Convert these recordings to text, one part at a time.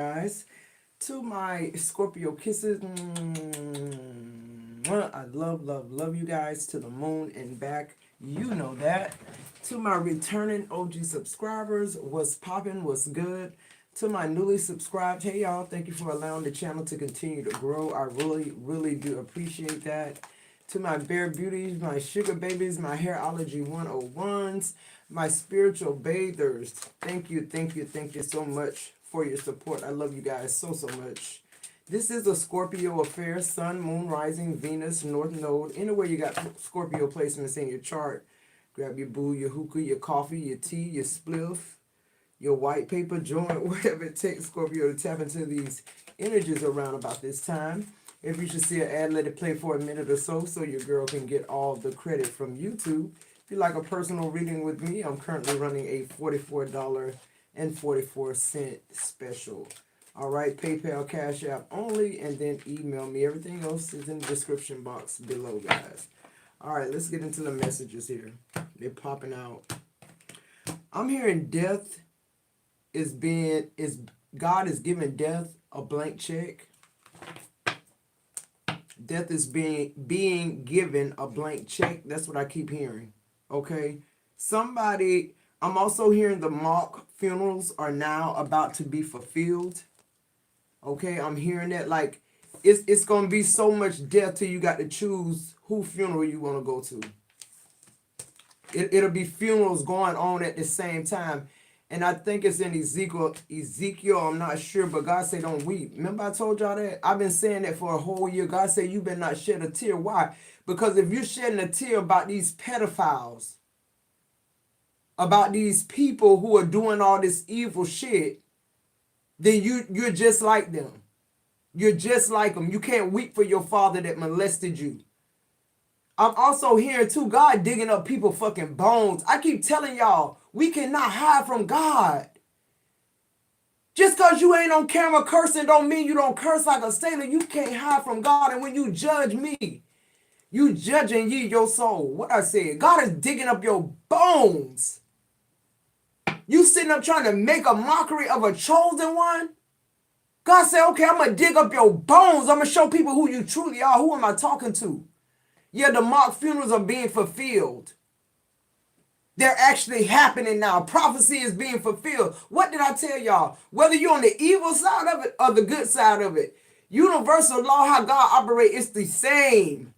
guys, to my Scorpio kisses. I love you guys to the moon and back. You know that. To my returning OG subscribers, what's poppin', what's good? To my newly subscribed, hey y'all, thank you for allowing the channel to continue to grow. I really do appreciate that. To my Bear Beauties, my Sugar Babies, my Hairology 101s, my spiritual bathers. Thank you so much for your support. I love you guys so much. This is a Scorpio affair, Sun, Moon, Rising, Venus, North Node. Anywhere you got Scorpio placements in your chart, grab your boo, your hookah, your coffee, your tea, your spliff, your white paper joint, whatever it takes Scorpio to tap into these energies around about this time. If you should see an ad, let it play for a minute or so your girl can get all the credit from YouTube. If you like a personal reading with me, I'm currently running a $44.44 special. All right, PayPal, Cash App only, and then email me. Everything else is in the description box below, guys. All right, let's get into the messages here. They're popping out. I'm hearing death God is giving death a blank check. Death is being given a blank check. That's what I keep hearing. Okay? I'm also hearing the mock funerals are now about to be fulfilled. Okay, I'm hearing that like it's gonna be so much death till you got to choose who funeral you want to go to. It'll be funerals going on at the same time. And I think it's in Ezekiel, I'm not sure, but God said don't weep. Remember I told y'all that? I've been saying that for a whole year. God said you better not shed a tear. Why? Because if you're shedding a tear about these pedophiles, about these people who are doing all this evil shit, then you're just like them. You're just like them. You can't weep for your father that molested you. I'm also hearing too, God digging up people fucking bones. I keep telling y'all, we cannot hide from God. Just because you ain't on camera cursing don't mean you don't curse like a sailor. You can't hide from God. And when you judge me, you judging ye your soul. What I said, God is digging up your bones. You sitting up trying to make a mockery of a chosen one? God said, okay, I'm going to dig up your bones. I'm going to show people who you truly are. Who am I talking to? Yeah, the mock funerals are being fulfilled. They're actually happening now. Prophecy is being fulfilled. What did I tell y'all? Whether you're on the evil side of it or the good side of it, universal law, how God operates, it's the same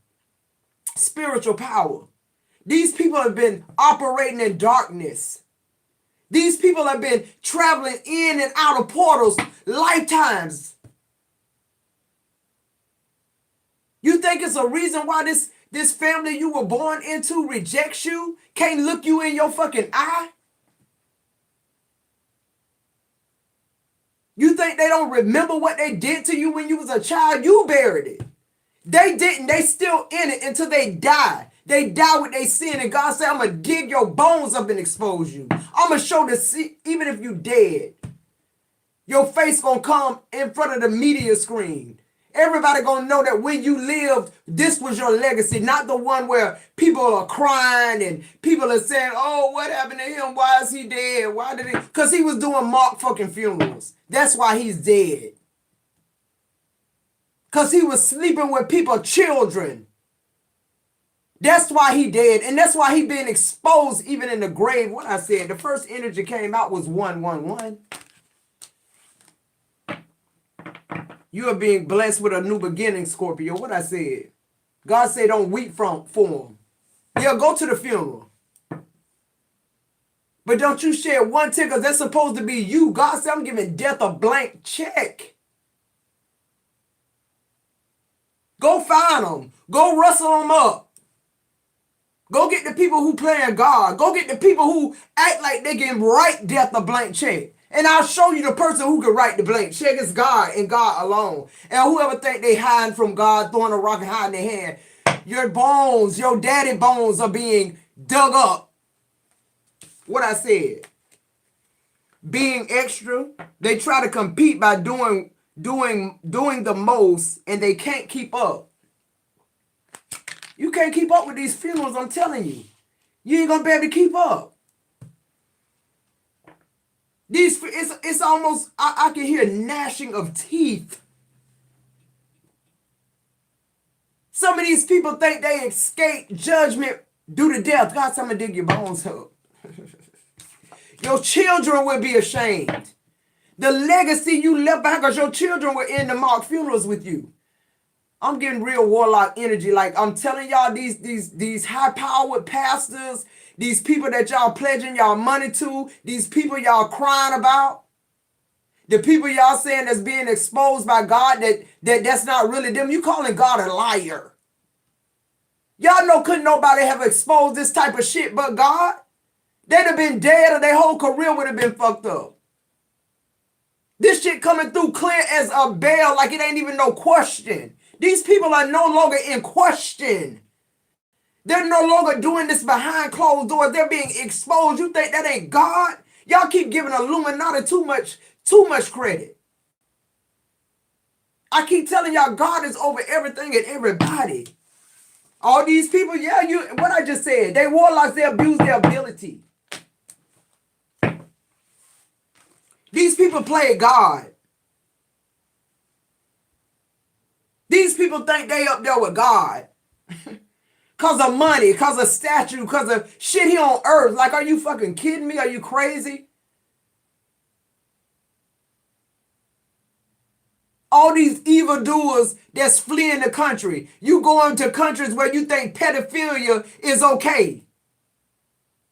spiritual power. These people have been operating in darkness. These people have been traveling in and out of portals lifetimes. You think it's a reason why this family you were born into rejects you? Can't look you in your fucking eye? You think they don't remember what they did to you when you was a child? You buried it. They didn't. They still in it until they die. They die with their sin. And God said, I'm going to dig your bones up and expose you. I'm going to show the even if you dead, your face going to come in front of the media screen. Everybody gonna know that when you lived, this was your legacy, not the one where people are crying and people are saying, oh, what happened to him? Why is he dead? Why did he? Because he was doing mock fucking funerals. That's why he's dead. Because he was sleeping with people's children. That's why he dead. And that's why he being exposed even in the grave. What I said, the first energy came out was 111. You are being blessed with a new beginning, Scorpio. What I said. God said don't weep for him. Yeah, go to the funeral. But don't you shed one tear because that's supposed to be you. God said I'm giving death a blank check. Go find them. Go rustle them up. Go get the people who playing God. Go get the people who act like they can write death a blank check. And I'll show you the person who can write the blank check. It's God and God alone. And whoever think they hiding from God, throwing a rock and hiding their hand, your bones, your daddy bones are being dug up. What I said. Being extra, they try to compete by doing the most, and they can't keep up. You can't keep up with these funerals, I'm telling you. You ain't gonna be able to keep up. It's almost, I can hear gnashing of teeth. Some of these people think they escape judgment due to death. God, I'm going to dig your bones up. Your children will be ashamed. The legacy you left behind, because your children were in the mock funerals with you. I'm getting real warlock energy. Like I'm telling y'all, these high-powered pastors, these people that y'all pledging y'all money to, these people y'all crying about, the people y'all saying that's being exposed by God, that's not really them. You calling God a liar. Y'all know couldn't nobody have exposed this type of shit but God. They'd have been dead or their whole career would have been fucked up. This shit coming through clear as a bell, like it ain't even no question. These people are no longer in question. They're no longer doing this behind closed doors. They're being exposed. You think that ain't God? Y'all keep giving Illuminati too much credit. I keep telling y'all God is over everything and everybody. All these people, yeah, what I just said, they warlocks, they abuse their ability. These people play God. These people think they up there with God. Because of money, because of statue, because of shit here on earth. Like, are you fucking kidding me? Are you crazy? All these evildoers that's fleeing the country. You going to countries where you think pedophilia is okay.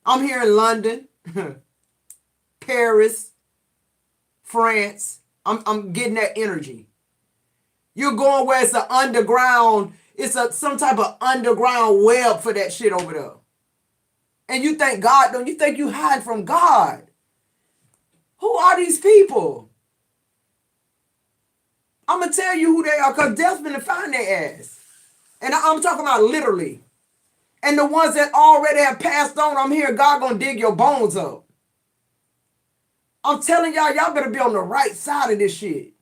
I'm here in London, Paris, France. I'm getting that energy. You're going where it's an underground, some type of underground web for that shit over there. And you think God, don't you think you hide from God? Who are these people? I'm going to tell you who they are, because death's been to find their ass. And I'm talking about literally. And the ones that already have passed on, I'm here, God going to dig your bones up. I'm telling y'all, y'all better be on the right side of this shit.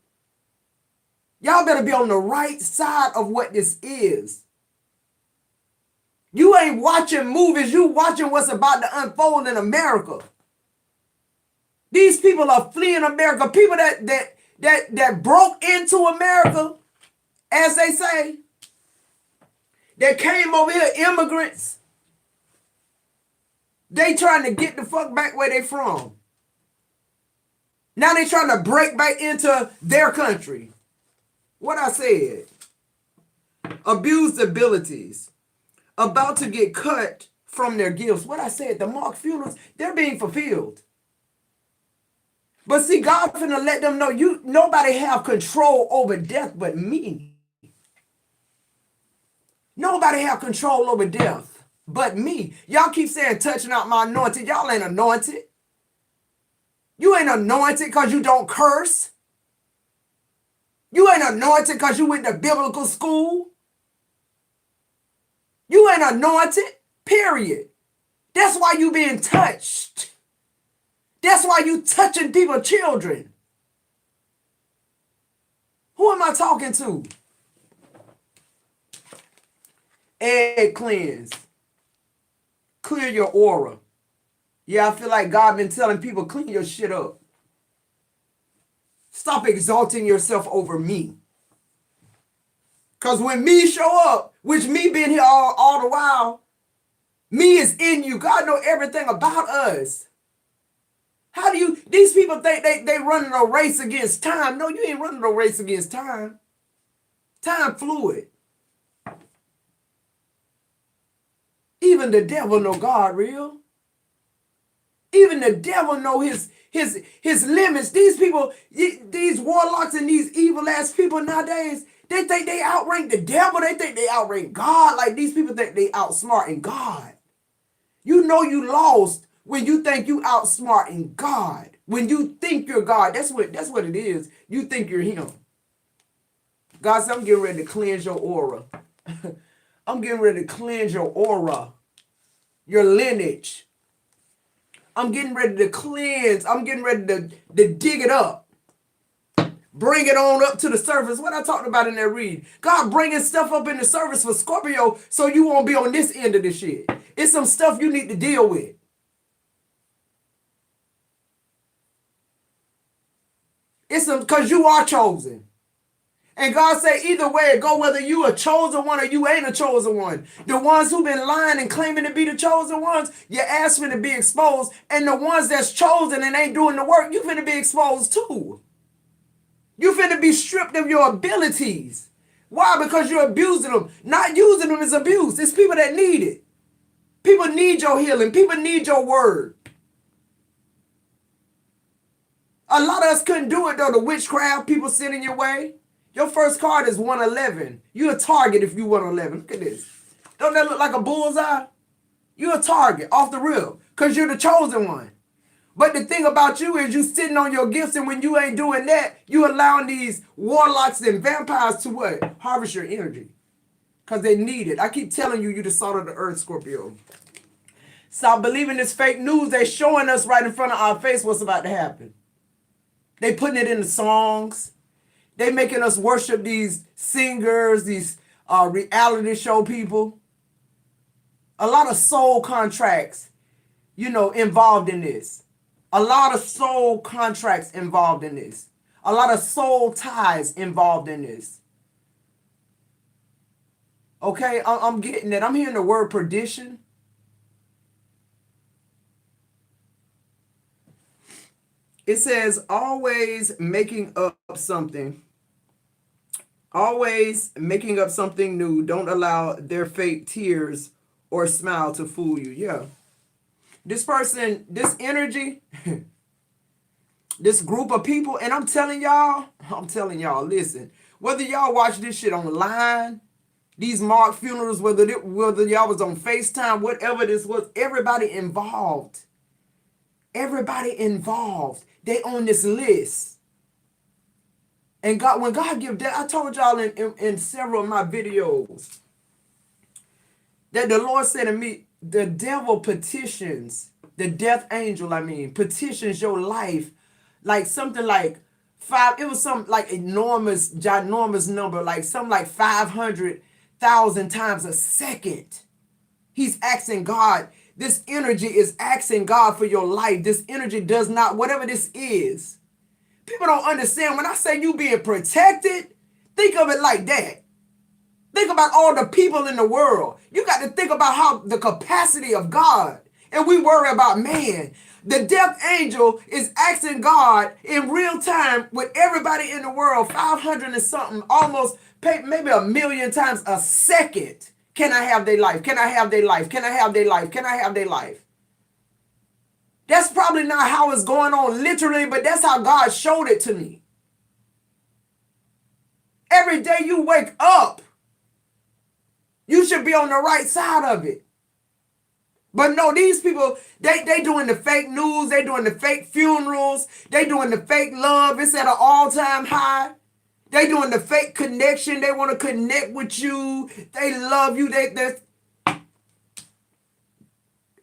Y'all better be on the right side of what this is. You ain't watching movies, you watching what's about to unfold in America. These people are fleeing America. People that broke into America, as they say, that came over here, immigrants. They trying to get the fuck back where they from. Now they trying to break back into their country. What I said. Abused abilities. About to get cut from their gifts. What I said, the mock funerals, they're being fulfilled. But see, God finna let them know nobody have control over death but me. Nobody have control over death but me. Y'all keep saying touching out my anointed. Y'all ain't anointed. You ain't anointed because you don't curse. You ain't anointed because you went to biblical school. You ain't anointed, period. That's why you being touched. That's why you touching people's children. Who am I talking to? Egg cleanse. Clear your aura. Yeah, I feel like God been telling people, clean your shit up. Stop exalting yourself over me. Because when me show up, which me being here all the while, me is in you. God know everything about us. How do these people think they running a race against time? No, you ain't running a race against time. Time fluid. Even the devil know God real. Even the devil know his limits. These people, these warlocks and these evil ass people nowadays, they think they outrank the devil. They think they outrank God. Like these people think they outsmarting God. You know you lost when you think you outsmarting God. When you think you're God, that's what it is. You think you're him. God said, I'm getting ready to cleanse your aura. I'm getting ready to cleanse your aura, your lineage. I'm getting ready to cleanse. I'm getting ready to dig it up. Bring it on up to the surface. What I talked about in that read. God bringing stuff up in the surface for Scorpio so you won't be on this end of this shit. It's some stuff you need to deal with. It's because you are chosen. And God say either way it go, whether you a chosen one or you ain't a chosen one. The ones who been lying and claiming to be the chosen ones, your ass finna be exposed. And the ones that's chosen and ain't doing the work, you finna be exposed too. You finna be stripped of your abilities. Why? Because you're abusing them. Not using them is abuse. It's people that need it. People need your healing. People need your word. A lot of us couldn't do it though. The witchcraft, people sitting your way. Your first card is 111. You're a target if you 111. Look at this. Don't that look like a bullseye? You're a target off the rip because you're the chosen one. But the thing about you is you sitting on your gifts, and when you ain't doing that, you allowing these warlocks and vampires to what? Harvest your energy because they need it. I keep telling you, you're the salt of the earth, Scorpio. Stop believing this fake news. They showing us right in front of our face what's about to happen. They putting it in the songs. They making us worship these singers, these reality show people. A lot of soul contracts, involved in this. A lot of soul contracts involved in this. A lot of soul ties involved in this. Okay, I'm getting it. I'm hearing the word perdition. It says always making up something. Always making up something new. Don't allow their fake tears or smile to fool you. Yeah. This person, this energy, this group of people, and I'm telling y'all, listen, whether y'all watch this shit online, these mock funerals, whether y'all was on FaceTime, whatever this was, everybody involved. Everybody involved. They on this list. And God, when God give that, I told y'all in several of my videos that the Lord said to me, the devil petitions, the death angel, petitions your life like something like it was some like enormous, ginormous number, like something like 500,000 times a second. He's asking God, this energy is asking God for your life. This energy does not, whatever this is. People don't understand when I say you being protected, think of it like that. Think about all the people in the world. You got to think about how the capacity of God. And we worry about man. The death angel is asking God in real time with everybody in the world, 500 and something, almost maybe 1 million times a second. Can I have their life? Can I have their life? Can I have their life? Can I have their life? That's probably not how it's going on literally, but that's how God showed it to me. Every day you wake up, you should be on the right side of it. But no, these people, they doing the fake news, they doing the fake funerals, they doing the fake love. It's at an all-time high. They doing the fake connection. They want to connect with you. They love you.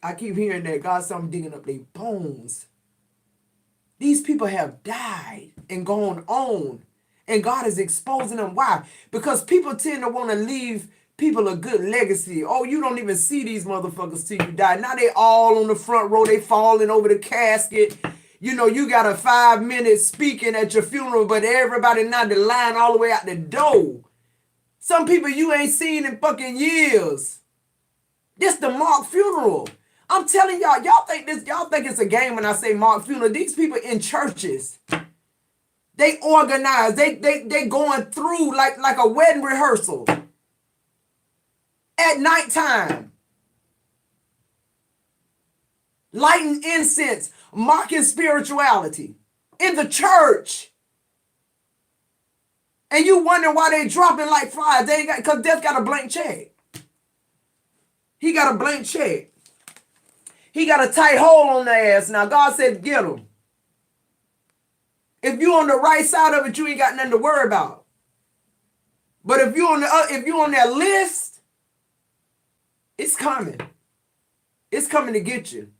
I keep hearing that God said I'm digging up their bones. These people have died and gone on. And God is exposing them. Why? Because people tend to want to leave people a good legacy. Oh, you don't even see these motherfuckers till you die. Now they all on the front row. They falling over the casket. You got a 5 minutes speaking at your funeral, but everybody now the line all the way out the door. Some people you ain't seen in fucking years. This the mock funeral. I'm telling y'all think it's a game when I say mock funeral. These people in churches, they organize, they going through like a wedding rehearsal at nighttime, lighting incense, mocking spirituality in the church. And you wonder why they dropping like flies. They ain't got, because Death got a blank check. He got a blank check. He got a tight hole on their ass. Now God said, get him. If you on the right side of it, you ain't got nothing to worry about. But if you on that list, it's coming. It's coming to get you.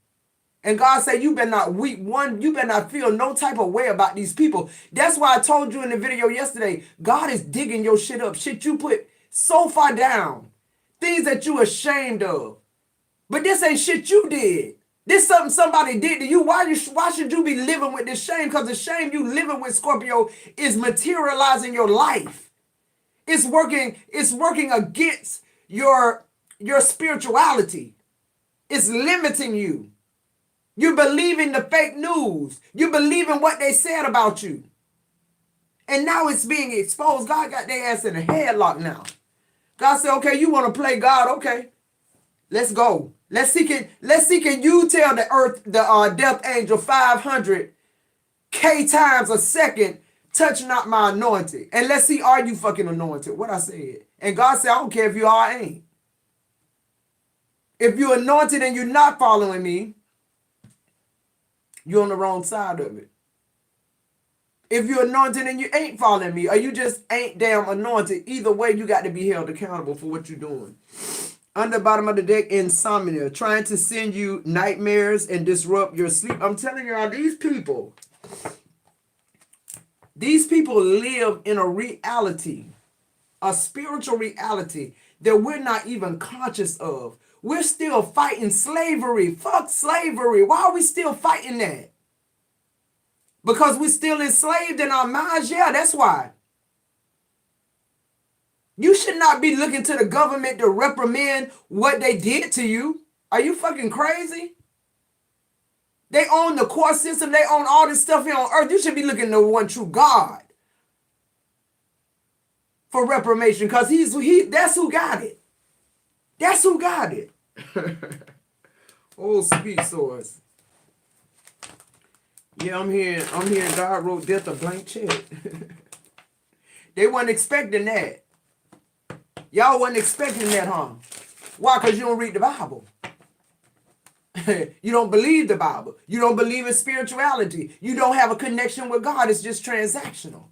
And God said, you better not weep one. You better not feel no type of way about these people. That's why I told you in the video yesterday, God is digging your shit up. Shit you put so far down. Things that you ashamed of. But this ain't shit you did. This something somebody did to you. Why should you be living with this shame? Because the shame you living with, Scorpio, is materializing your life. It's working against your spirituality. It's limiting you. You believe in the fake news. You believe in what they said about you. And now it's being exposed. God got their ass in a headlock now. God said, okay, you want to play God? Okay. Let's go. Let's see can you tell the earth, the death angel 500K times a second, touch not my anointed. And let's see, are you fucking anointed? What I said. And God said, I don't care if you are or ain't. If you're anointed and you're not following me, you're on the wrong side of it. If you're anointed and you ain't following me, or you just ain't damn anointed, either way, you got to be held accountable for what you're doing. Under the bottom of the deck, insomnia, trying to send you nightmares and disrupt your sleep. I'm telling y'all, these people live in a reality, a spiritual reality that we're not even conscious of. We're still fighting slavery. Fuck slavery. Why are we still fighting that? Because we're still enslaved in our minds? Yeah, that's why. You should not be looking to the government to reprimand what they did to you. Are you fucking crazy? They own the court system. They own all this stuff here on earth. You should be looking to one true God for reprimation, because that's who got it. That's who got it. Old speed source. Yeah, I'm hearing God wrote death a blank check. They weren't expecting that. Y'all wasn't expecting that, huh? Why? Because you don't read the Bible. You don't believe the Bible. You don't believe in spirituality. You don't have a connection with God. It's just transactional.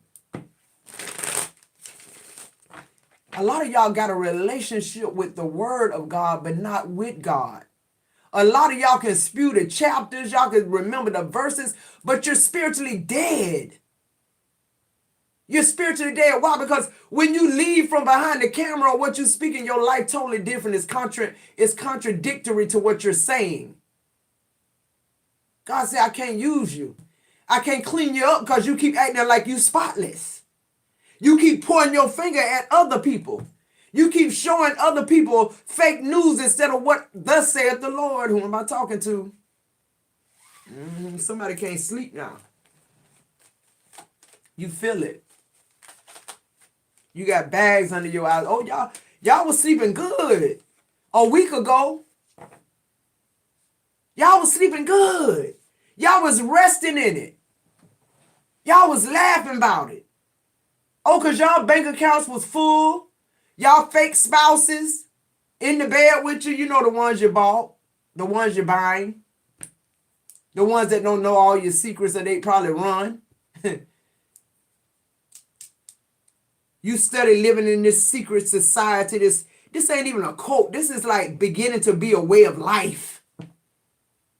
A lot of y'all got a relationship with the word of God, but not with God. A lot of y'all can spew the chapters, y'all can remember the verses, but you're spiritually dead. You're spiritually dead. Why? Because when you leave from behind the camera, or what you speak in your life totally different. It's contradictory to what you're saying. God said, I can't use you. I can't clean you up because you keep acting like you spotless. You keep pointing your finger at other people. You keep showing other people fake news instead of what thus saith the Lord. Who am I talking to? Somebody can't sleep now. You feel it. You got bags under your eyes. Oh, y'all was sleeping good a week ago. Y'all was sleeping good. Y'all was resting in it. Y'all was laughing about it. Oh, because y'all bank accounts was full. Y'all fake spouses in the bed with you. You know the ones you bought. The ones you're buying. The ones that don't know all your secrets that they probably run. You study living in this secret society. This ain't even a cult. This is like beginning to be a way of life.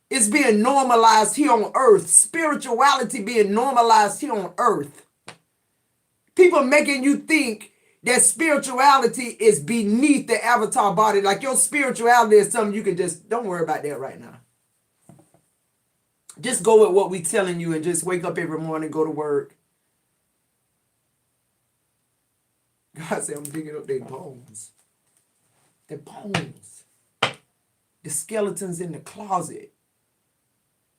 It's being normalized here on earth. Spirituality being normalized here on earth. People making you think that spirituality is beneath the avatar body. Like your spirituality is something you can just, don't worry about that right now. Just go with what we telling you and just wake up every morning, go to work. God said, I'm digging up their bones. Their bones. The skeletons in the closet.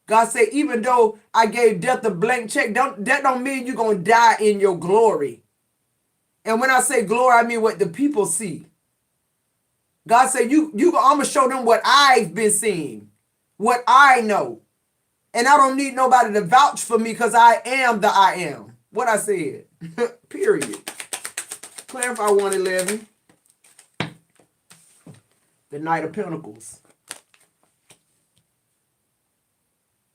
God said, even though I gave death a blank check, that don't mean you're going to die in your glory. And when I say glory, I mean what the people see. God said, I'm going to show them what I've been seeing, what I know. And I don't need nobody to vouch for me because I am the I am. What I said. Period. Clarify 111. The Knight of Pentacles.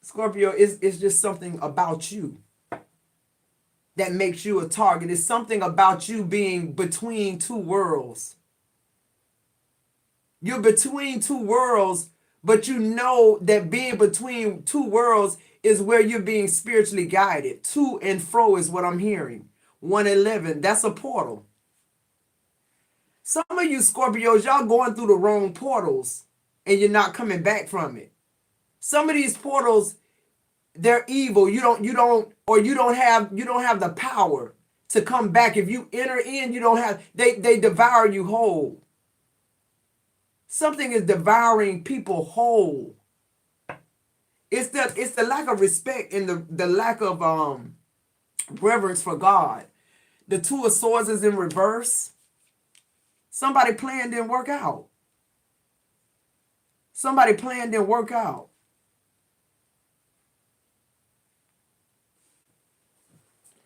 Scorpio, it's just something about you that makes you a target. It's something about you being between two worlds. You're between two worlds, but you know that being between two worlds is where you're being spiritually guided. To and fro is what I'm hearing. 111, that's a portal. Some of you Scorpios, y'all going through the wrong portals and you're not coming back from it. Some of these portals, they're evil. You don't have the power to come back. If you enter in, you don't have, they devour you whole. Something is devouring people whole. It's the lack of respect and the lack of reverence for God. The Two of Swords is in reverse. Somebody plan didn't work out. Somebody plan didn't work out.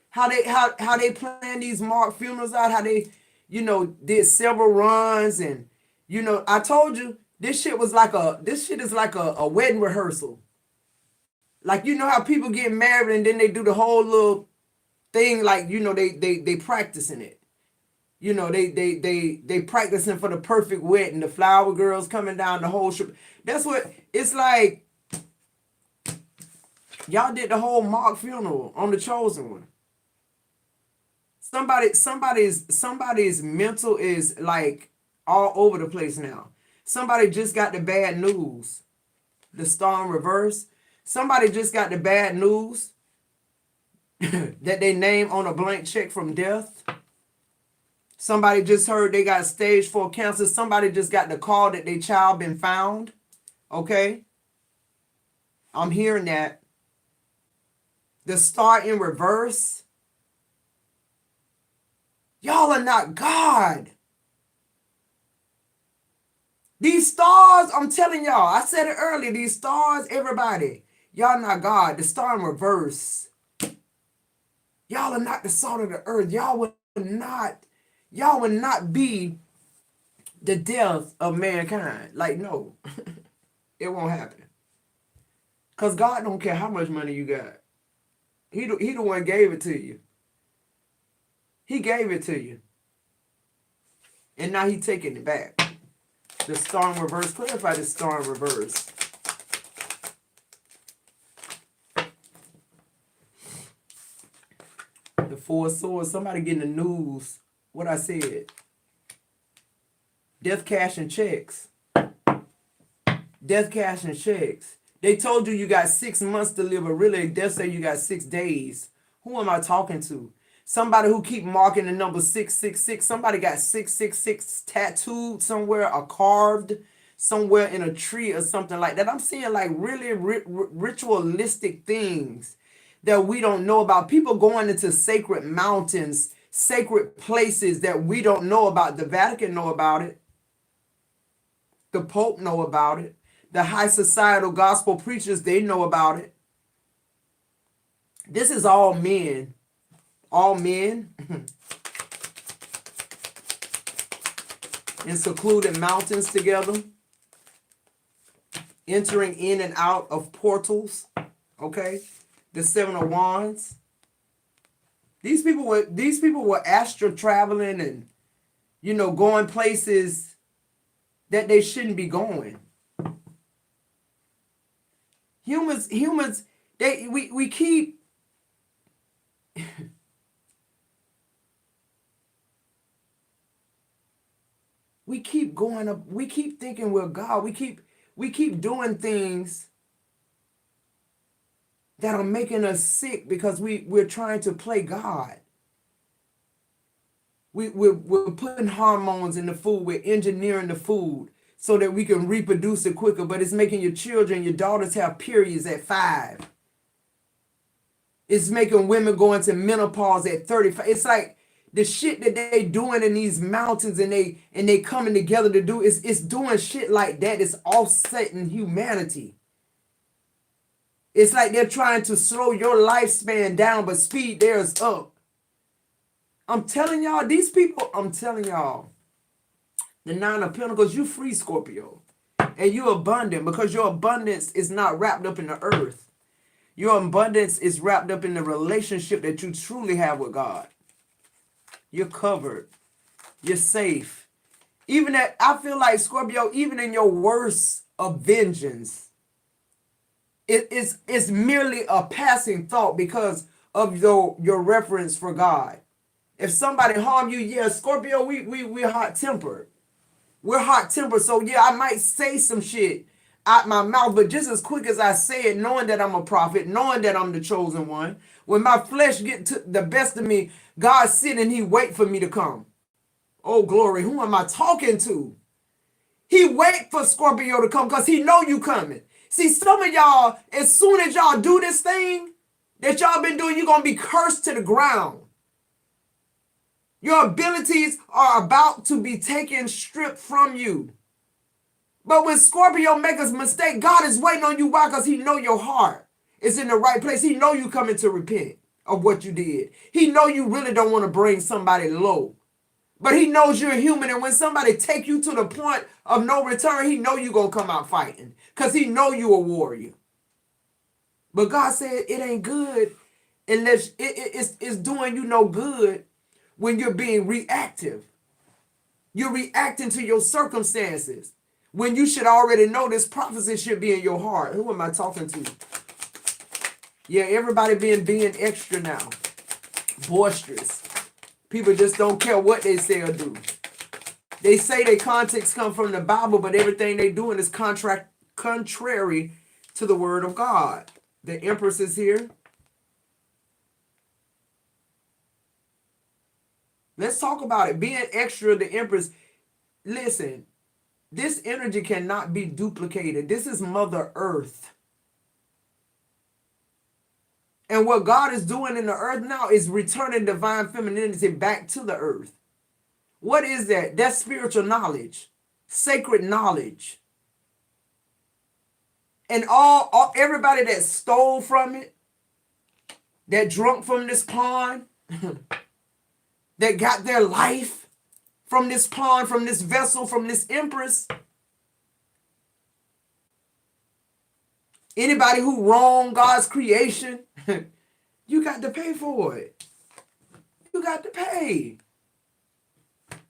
How they plan these mock funerals out, how they, did several runs, and I told you this shit is like a wedding rehearsal. Like, how people get married and then they do the whole little thing, like, they practicing it. They practicing for the perfect wedding, the flower girls coming down the whole strip. That's what it's like. Y'all did the whole mock funeral on the chosen one. Somebody's mental is like all over the place now. Somebody just got the bad news. The star in reverse. Somebody just got the bad news that they name on a blank check from death. Somebody just heard they got stage 4 cancer. Somebody just got the call that their child been found. Okay? I'm hearing that. The star in reverse. Y'all are not God. These stars, I'm telling y'all, I said it earlier, these stars, everybody, y'all not God. The star in reverse. Y'all are not the salt of the earth. Y'all would not be the death of mankind. Like, no. It won't happen. Because God don't care how much money you got. He the one gave it to you. He gave it to you. And now he taking it back. The star in reverse. Clarify the star in reverse. The 4 of Swords. Somebody getting the news. What I said. Death, cash, and checks. Death, cash, and checks. They told you got 6 months to live, but really death say you got 6 days. Who am I talking to? Somebody who keep marking the number 666. Somebody got 666 tattooed somewhere or carved somewhere in a tree or something like that. I'm seeing like really ritualistic things that we don't know about. People going into sacred mountains, sacred places that we don't know about. The Vatican know about it. The Pope know about it. The high societal gospel preachers, they know about it. This is all men. All men in secluded mountains together, entering in and out of portals. Okay, the 7 of Wands. These people were astral traveling and going places that they shouldn't be going. Humans, we keep we keep going up. We keep thinking we're God. We keep doing things that are making us sick because we're trying to play God. We're putting hormones in the food. We're engineering the food so that we can reproduce it quicker. But it's making your children, your daughters have periods at 5. It's making women go into menopause at 35. It's like the shit that they doing in these mountains and they coming together to do it's doing shit like that. It's offsetting humanity. It's like they're trying to slow your lifespan down, but speed theirs up. I'm telling y'all, these people, the 9 of Pentacles, you free, Scorpio. And you abundant because your abundance is not wrapped up in the earth. Your abundance is wrapped up in the relationship that you truly have with God. You're covered. You're safe. Even that, I feel like, Scorpio, even in your worst of vengeance, it's merely a passing thought because of your reverence for God. If somebody harm you, yeah, Scorpio, we're hot-tempered. We're hot-tempered, so yeah, I might say some shit out my mouth, but just as quick as I say it, knowing that I'm a prophet, knowing that I'm the chosen one, when my flesh get to the best of me, God sit and he wait for me to come. Oh, glory. Who am I talking to? He wait for Scorpio to come because he know you coming. See, some of y'all, as soon as y'all do this thing that y'all been doing, you're going to be cursed to the ground. Your abilities are about to be taken, stripped from you. But when Scorpio makes a mistake, God is waiting on you. Why? Because he know your heart is in the right place. He know you coming to repent of what you did. He know you really don't want to bring somebody low. But he knows you're human, and when somebody take you to the point of no return, he know you're going to come out fighting because he know you a warrior. But God said it ain't good unless it's doing you no good when you're being reactive. You're reacting to your circumstances when you should already know this prophecy should be in your heart. Who am I talking to? Yeah, everybody being extra now. Boisterous. People just don't care what they say or do. They say their context come from the Bible, but everything they doing is contrary to the word of God. The Empress is here. Let's talk about it. Being extra, the Empress. Listen, this energy cannot be duplicated. This is Mother Earth. And what God is doing in the earth now is returning divine femininity back to the earth. What is that? That's spiritual knowledge, sacred knowledge. And everybody that stole from it, that drunk from this pond, that got their life from this pond, from this vessel, from this Empress. Anybody who wronged God's creation, you got to pay for it. You got to pay.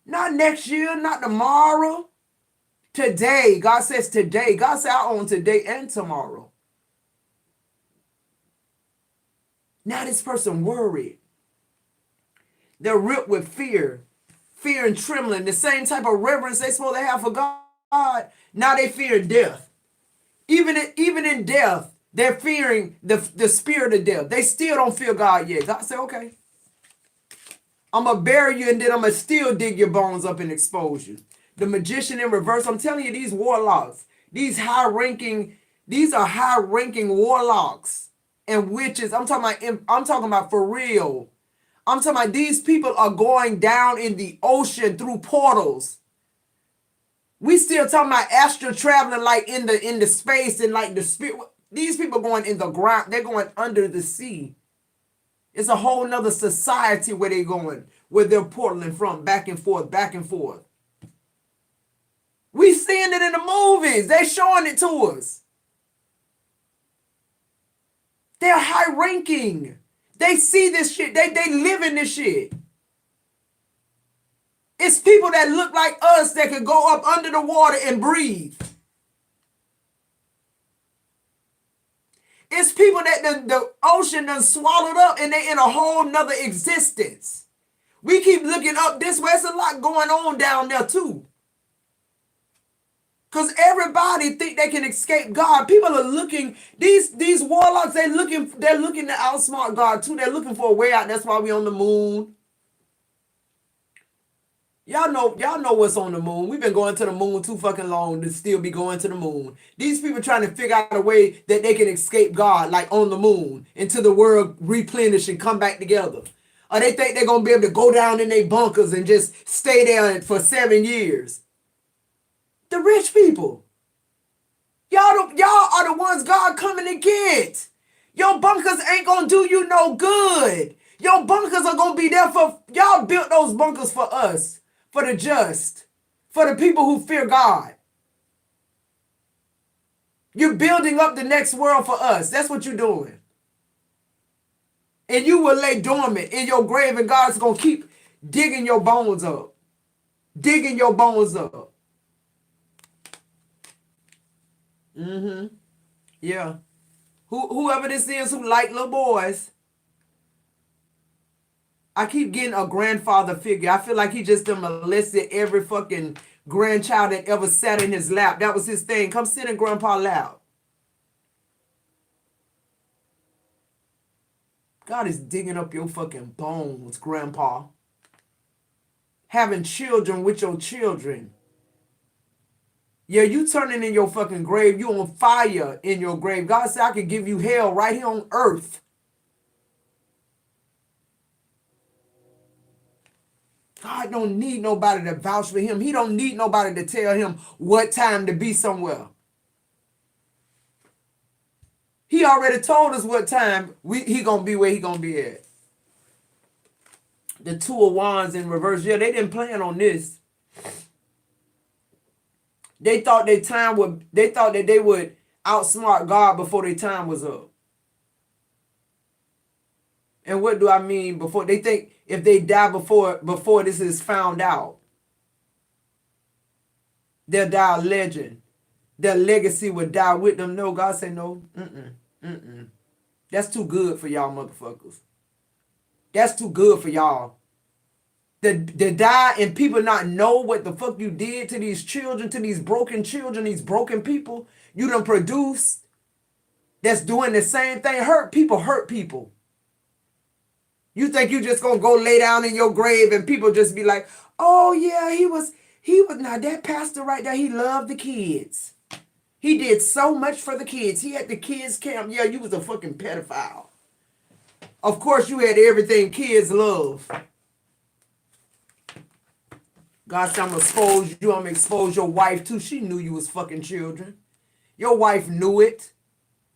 Not next year, not tomorrow. Today. God says today. God said I own today and tomorrow. Now this person worried. They're ripped with fear and trembling. The same type of reverence they're supposed to have for God. Now they fear death. Even in death, they're fearing the spirit of death. They still don't fear God yet. God said, okay, I'm going to bury you and then I'm going to still dig your bones up and expose you. The magician in reverse, I'm telling you, these warlocks, these are high-ranking warlocks and witches. I'm talking about for real. I'm talking about these people are going down in the ocean through portals. We still talking about astral traveling like in the space and like the spirit. These people going in the ground. They're going under the sea. It's a whole nother society where they're going, where they're portaling from, back and forth, back and forth. We seeing it in the movies. They're showing it to us. They're high ranking. They see this shit. They live in this shit. It's people that look like us that can go up under the water and breathe. It's people that the ocean done swallowed up and they in a whole nother existence. We keep looking up this way. There's a lot going on down there too. Because everybody think they can escape God. People are looking, these warlocks, they're looking to outsmart God too. They're looking for a way out. That's why we on the moon. Y'all know what's on the moon. We've been going to the moon too fucking long to still be going to the moon. These people trying to figure out a way that they can escape God, like on the moon, until the world replenish and come back together. Or they think they're going to be able to go down in their bunkers and just stay there for 7 years. The rich people. Y'all are the ones God coming to get. Your bunkers ain't going to do you no good. Your bunkers are going to be there for, y'all built those bunkers for us. For the just, for the people who fear God. You're building up the next world for us. That's what you're doing. And you will lay dormant in your grave and God's going to keep digging your bones up. Digging your bones up. Yeah. Whoever this is who like little boys, I keep getting a grandfather figure. I feel like he just done molested every fucking grandchild that ever sat in his lap. That was his thing. Come sit in grandpa's lap. God is digging up your fucking bones, grandpa. Having children with your children. Yeah, you turning in your fucking grave. You on fire in your grave. God said I could give you hell right here on earth. God don't need nobody to vouch for him. He don't need nobody to tell him what time to be somewhere. He already told us what time he gonna be where he gonna be at. The Two of Wands in reverse. Yeah, they didn't plan on this. They thought that they would outsmart God before their time was up. And what do I mean before? They think if they die before this is found out, they'll die a legend. Their legacy would die with them. No, God said no. That's too good for y'all motherfuckers. That's too good for y'all. To die and people not know what the fuck you did to these children, to these broken children, these broken people you done produced that's doing the same thing. Hurt people. You think you just gonna go lay down in your grave and people just be like, oh yeah, he was now that pastor right there, he loved the kids. He did so much for the kids. He had the kids camp. Yeah, you was a fucking pedophile. Of course you had everything kids love. God said, I'm going to expose you. I'm going to expose your wife too. She knew you was fucking children. Your wife knew it.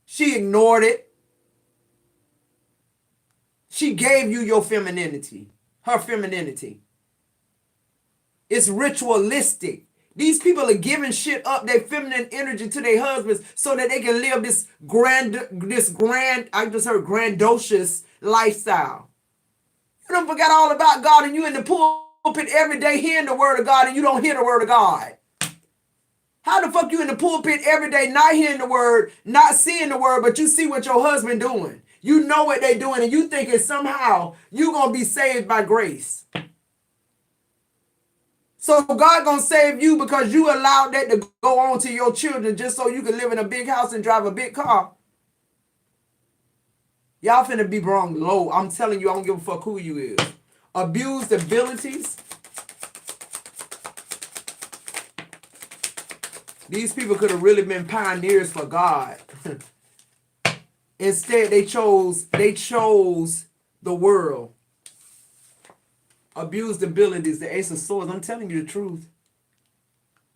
She ignored it. She gave you your femininity. Her femininity. It's ritualistic. These people are giving shit up, their feminine energy to their husbands so that they can live this grandiose lifestyle. You done forgot all about God and you in the pulpit every day hearing the word of God and you don't hear the word of God. How the fuck you in the pulpit every day not hearing the word, not seeing the word, but you see what your husband doing? You know what they doing and you thinking somehow you gonna be saved by grace. So God gonna save you because you allowed that to go on to your children just so you can live in a big house and drive a big car. Y'all finna be wrong low. I'm telling you, I don't give a fuck who you is. Abused abilities. These people could have really been pioneers for God. Instead, they chose the world. Abused abilities, the Ace of Swords. I'm telling you the truth.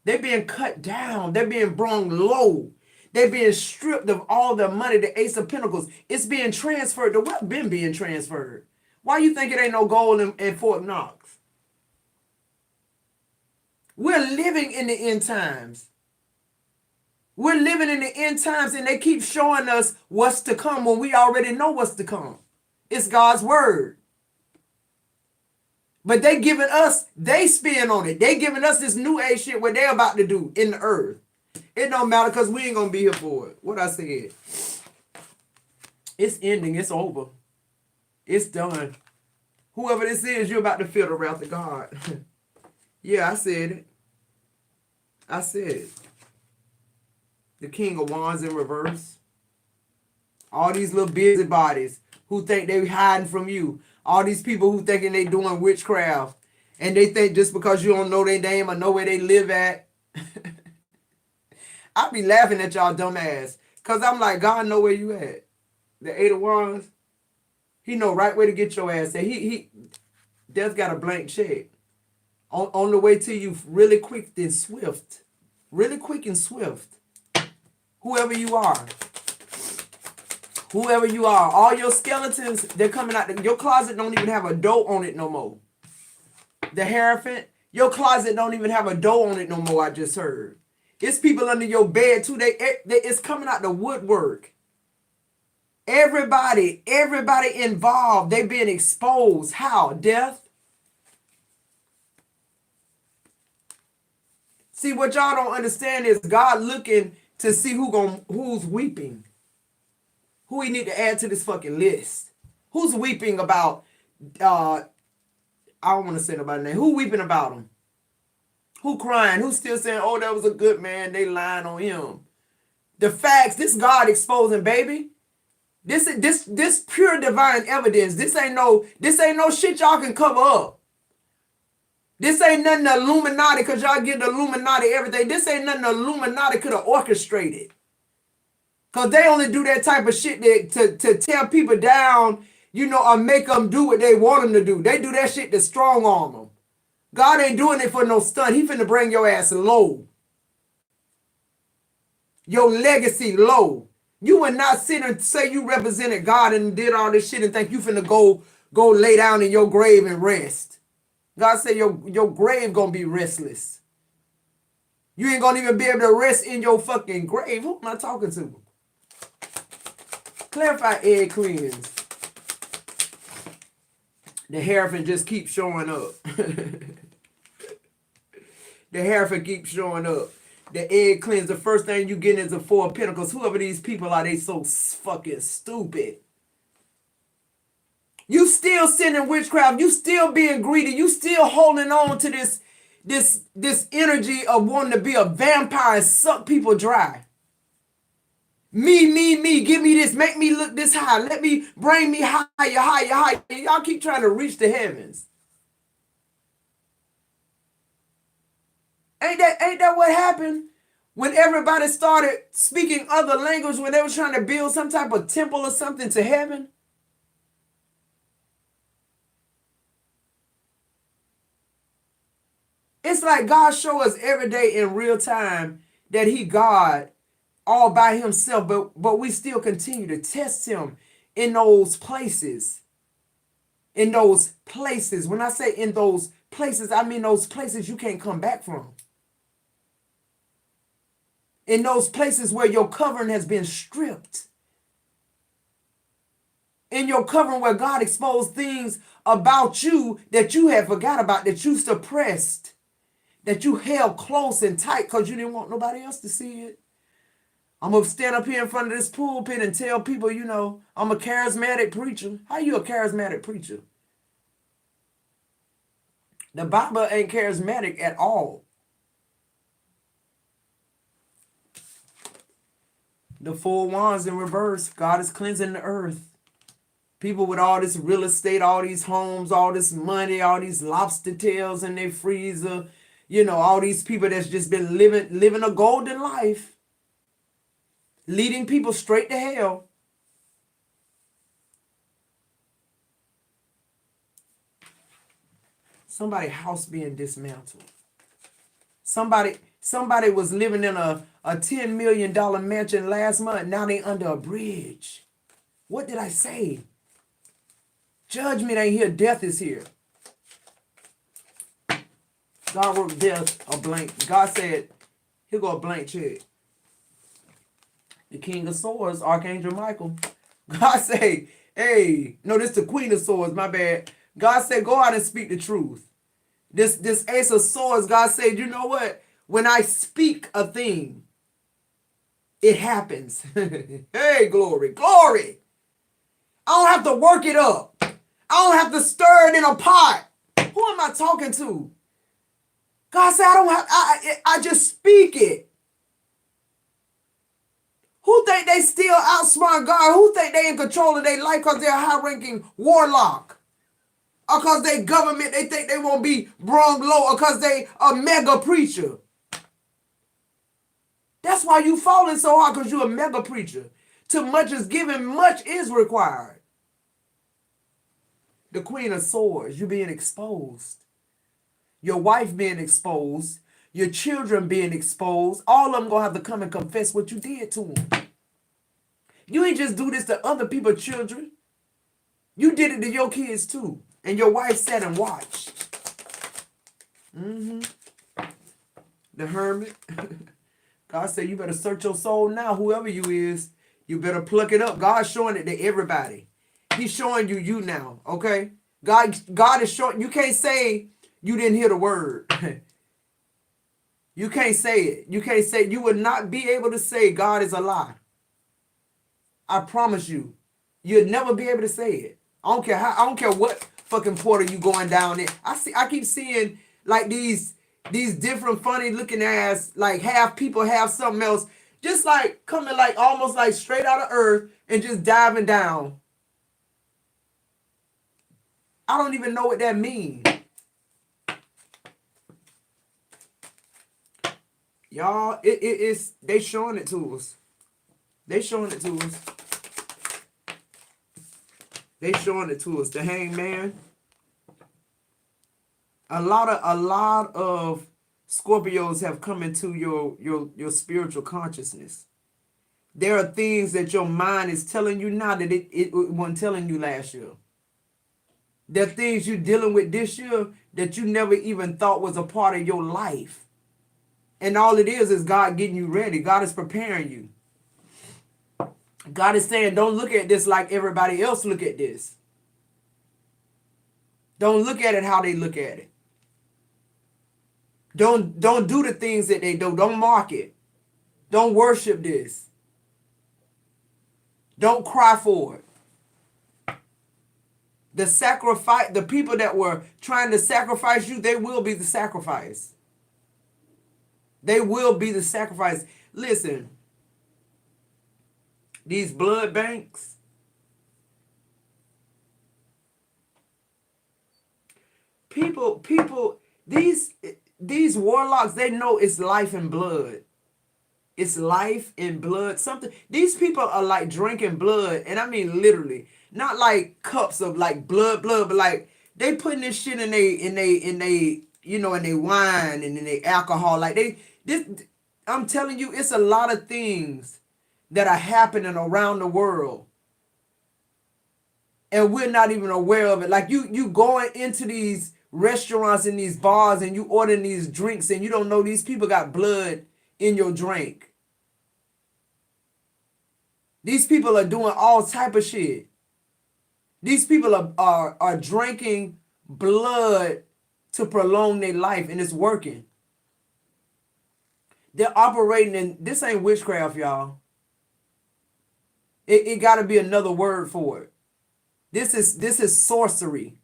They're being cut down. They're being brought low. They're being stripped of all their money. The Ace of Pentacles. It's being transferred. The wealth been being transferred. Why you think it ain't no gold in Fort Knox? We're living in the end times. We're living in the end times and they keep showing us what's to come when we already know what's to come. It's God's word. But they giving us, they spin on it. They giving us this new age shit what they're about to do in the earth. It don't matter because we ain't going to be here for it. What I said. It's ending. It's over. It's done. Whoever this is, you're about to feel the wrath of God. Yeah, I said it. I said it. The King of Wands in reverse. All these little busybodies who think they hiding from you. All these people who thinking they doing witchcraft. And they think just because you don't know their name or know where they live at. I be laughing at y'all dumb ass. Because I'm like, God know where you at. The Eight of Wands. He know right where to get your ass at. He Death got a blank check. On the way to you really quick and swift. Really quick and swift. Whoever you are. Whoever you are. All your skeletons, they're coming out. Your closet don't even have a door on it no more. The Hierophant, your closet don't even have a door on it no more, I just heard. It's people under your bed too. It's coming out the woodwork. Everybody involved, they being exposed. How? Death? See, what y'all don't understand is God looking to see who's weeping. Who he need to add to this fucking list. Who's weeping about, I don't want to say nobody's name. Who weeping about him? Who crying? Who's still saying, oh, that was a good man, they lying on him? The facts, this God exposing, baby. This pure divine evidence. This ain't no shit y'all can cover up. This ain't nothing the Illuminati, because y'all give the Illuminati everything. This ain't nothing the Illuminati could have orchestrated. Because they only do that type of shit to tear people down, you know, or make them do what they want them to do. They do that shit to strong arm them. God ain't doing it for no stunt. He finna bring your ass low. Your legacy low. You would not sit and say you represented God and did all this shit and think you finna go lay down in your grave and rest. God said your grave gonna be restless. You ain't gonna even be able to rest in your fucking grave. Who am I talking to? Clarify egg cleanse. The Hierophant just keeps showing up. The Hierophant keeps showing up. The egg cleanse, the first thing you get is the Four of Pentacles. Whoever these people are, they so fucking stupid. You still sending witchcraft. You still being greedy. You still holding on to this energy of wanting to be a vampire and suck people dry. Me. Give me this. Make me look this high. Let me bring me higher. Y'all keep trying to reach the heavens. Ain't that what happened when everybody started speaking other language, when they were trying to build some type of temple or something to heaven? It's like God show us every day in real time that he God all by himself, but we still continue to test him in those places. In those places. When I say in those places, I mean those places you can't come back from. In those places where your covering has been stripped. In your covering where God exposed things about you that you had forgot about, that you suppressed, that you held close and tight because you didn't want nobody else to see it. I'm going to stand up here in front of this pulpit and tell people, you know, I'm a charismatic preacher. How you a charismatic preacher? The Bible ain't charismatic at all. The Four Wands in reverse. God is cleansing the earth. People with all this real estate, all these homes, all this money, all these lobster tails in their freezer. You know, all these people that's just been living a golden life. Leading people straight to hell. Somebody's house being dismantled. Somebody was living in a $10 million mansion last month. Now they under a bridge. What did I say? Judgment ain't here. Death is here. God wrote death a blank. God said, here go a blank check. The King of Swords, Archangel Michael. God say, hey, no, this the Queen of Swords, my bad. God said, go out and speak the truth. This Ace of Swords, God said, you know what? When I speak a thing, it happens. Hey, glory, glory. I don't have to work it up. I don't have to stir it in a pot. Who am I talking to? God said, I just speak it. Who think they still outsmart God? Who think they in control of their life because they're a high-ranking warlock? Or because they government, they think they won't be brung low, or because they a mega preacher? That's why you falling so hard, because you're a mega preacher. Too much is given, much is required. The Queen of Swords, you being exposed. Your wife being exposed. Your children being exposed. All of them going to have to come and confess what you did to them. You ain't just do this to other people's children. You did it to your kids too. And your wife sat and watched. The Hermit. God said you better search your soul now, whoever you is. You better pluck it up. God's showing it to everybody. He's showing you now, okay? God is showing. You can't say you didn't hear the word. You can't say it. You can't say, you would not be able to say God is a lie. I promise you. You'd never be able to say it. I don't care what fucking portal you going down in. I keep seeing like these These different funny looking ass, like half people, half something else, just like coming like almost like straight out of earth and just diving down. I don't even know what that means. Y'all, it's they showing it to us. They showing it to us. They showing it to us. The Hangman. A lot of Scorpios have come into your spiritual consciousness. There are things that your mind is telling you now that it wasn't telling you last year. There are things you're dealing with this year that you never even thought was a part of your life. And all it is God getting you ready. God is preparing you. God is saying, don't look at this like everybody else look at this. Don't look at it how they look at it. Don't do the things that they do. Don't mock it. Don't worship this. Don't cry for it. The sacrifice, the people that were trying to sacrifice you, they will be the sacrifice. They will be the sacrifice. Listen, these blood banks, people, these warlocks, they know it's life and blood. It's life and blood. Something. These people are like drinking blood, and I mean literally, not like cups of like blood, but like they putting this shit in they you know, in they wine and in they alcohol. Like I'm telling you, it's a lot of things that are happening around the world, and we're not even aware of it. Like you going into these restaurants and these bars and you ordering these drinks and you don't know these people got blood in your drink. These people are doing all type of shit. These people are drinking blood to prolong their life, and it's working. They're operating in, this ain't witchcraft, y'all. It got to be another word for it. This is sorcery.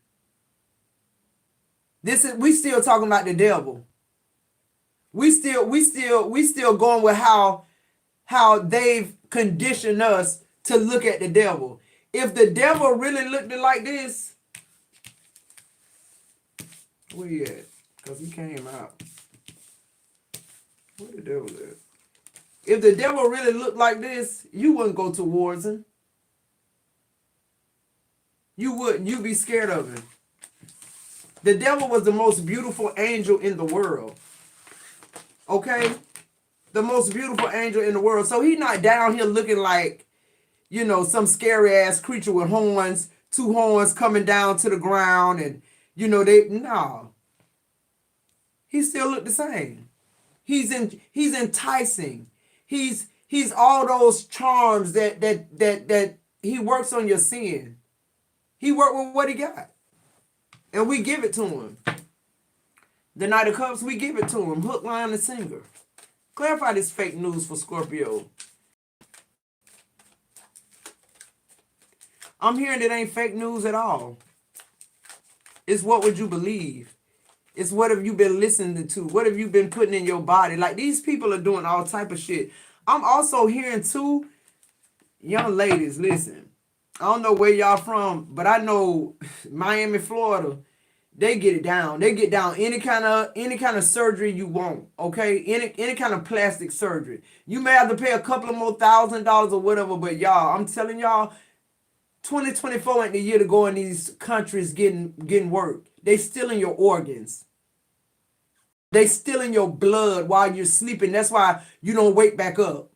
We still talking about the devil. We still going with how they've conditioned us to look at the devil. If the devil really looked like this, where he at? Because he came out. Where the devil at? If the devil really looked like this, you wouldn't go towards him. You wouldn't. You'd be scared of him. The devil was the most beautiful angel in the world. Okay? The most beautiful angel in the world. So he's not down here looking like, you know, some scary ass creature with horns, two horns coming down to the ground, and you know no. He still look the same. He's enticing. He's all those charms that he works on your sin. He worked with what he got. And we give it to him. The Knight of Cups, we give it to him. Hook, line, and sinker. Clarify this fake news for Scorpio. I'm hearing it ain't fake news at all. It's what would you believe? It's what have you been listening to? What have you been putting in your body? Like, these people are doing all type of shit. I'm also hearing too, young ladies, listen. I don't know where y'all from, but I know Miami, Florida, they get it down. They get down any kind of surgery you want, okay? Any kind of plastic surgery. You may have to pay a couple of more $1,000s or whatever, but y'all, I'm telling y'all, 2024 ain't the year to go in these countries getting work. They stealing your organs. They stealing your blood while you're sleeping. That's why you don't wake back up.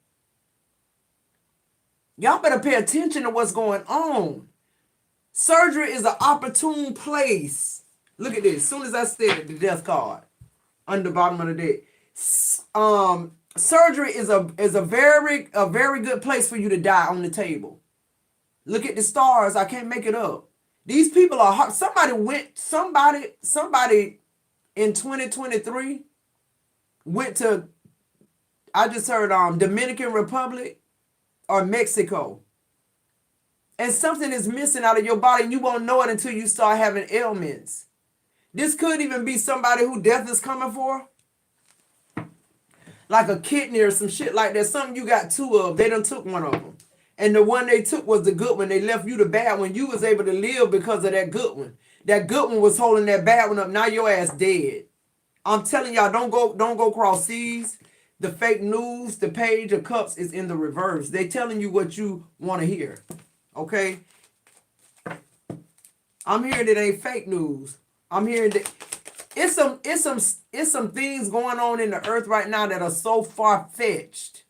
Y'all better pay attention to what's going on. Surgery is an opportune place. Look at this. As soon as I said the death card on the bottom of the deck. Surgery is a very good place for you to die on the table. Look at the stars. I can't make it up. These people are hard. Somebody in 2023 went to, I just heard Dominican Republic or Mexico. And something is missing out of your body and you won't know it until you start having ailments. This could even be somebody who death is coming for. Like a kidney or some shit like that. Something you got two of. They done took one of them. And the one they took was the good one. They left you the bad one. You was able to live because of that good one. That good one was holding that bad one up. Now your ass dead. I'm telling y'all, don't go cross seas. The fake news, the page of cups is in the reverse. They telling you what you want to hear. Okay? I'm hearing it ain't fake news. I'm hearing that it's some things going on in the earth right now that are so far-fetched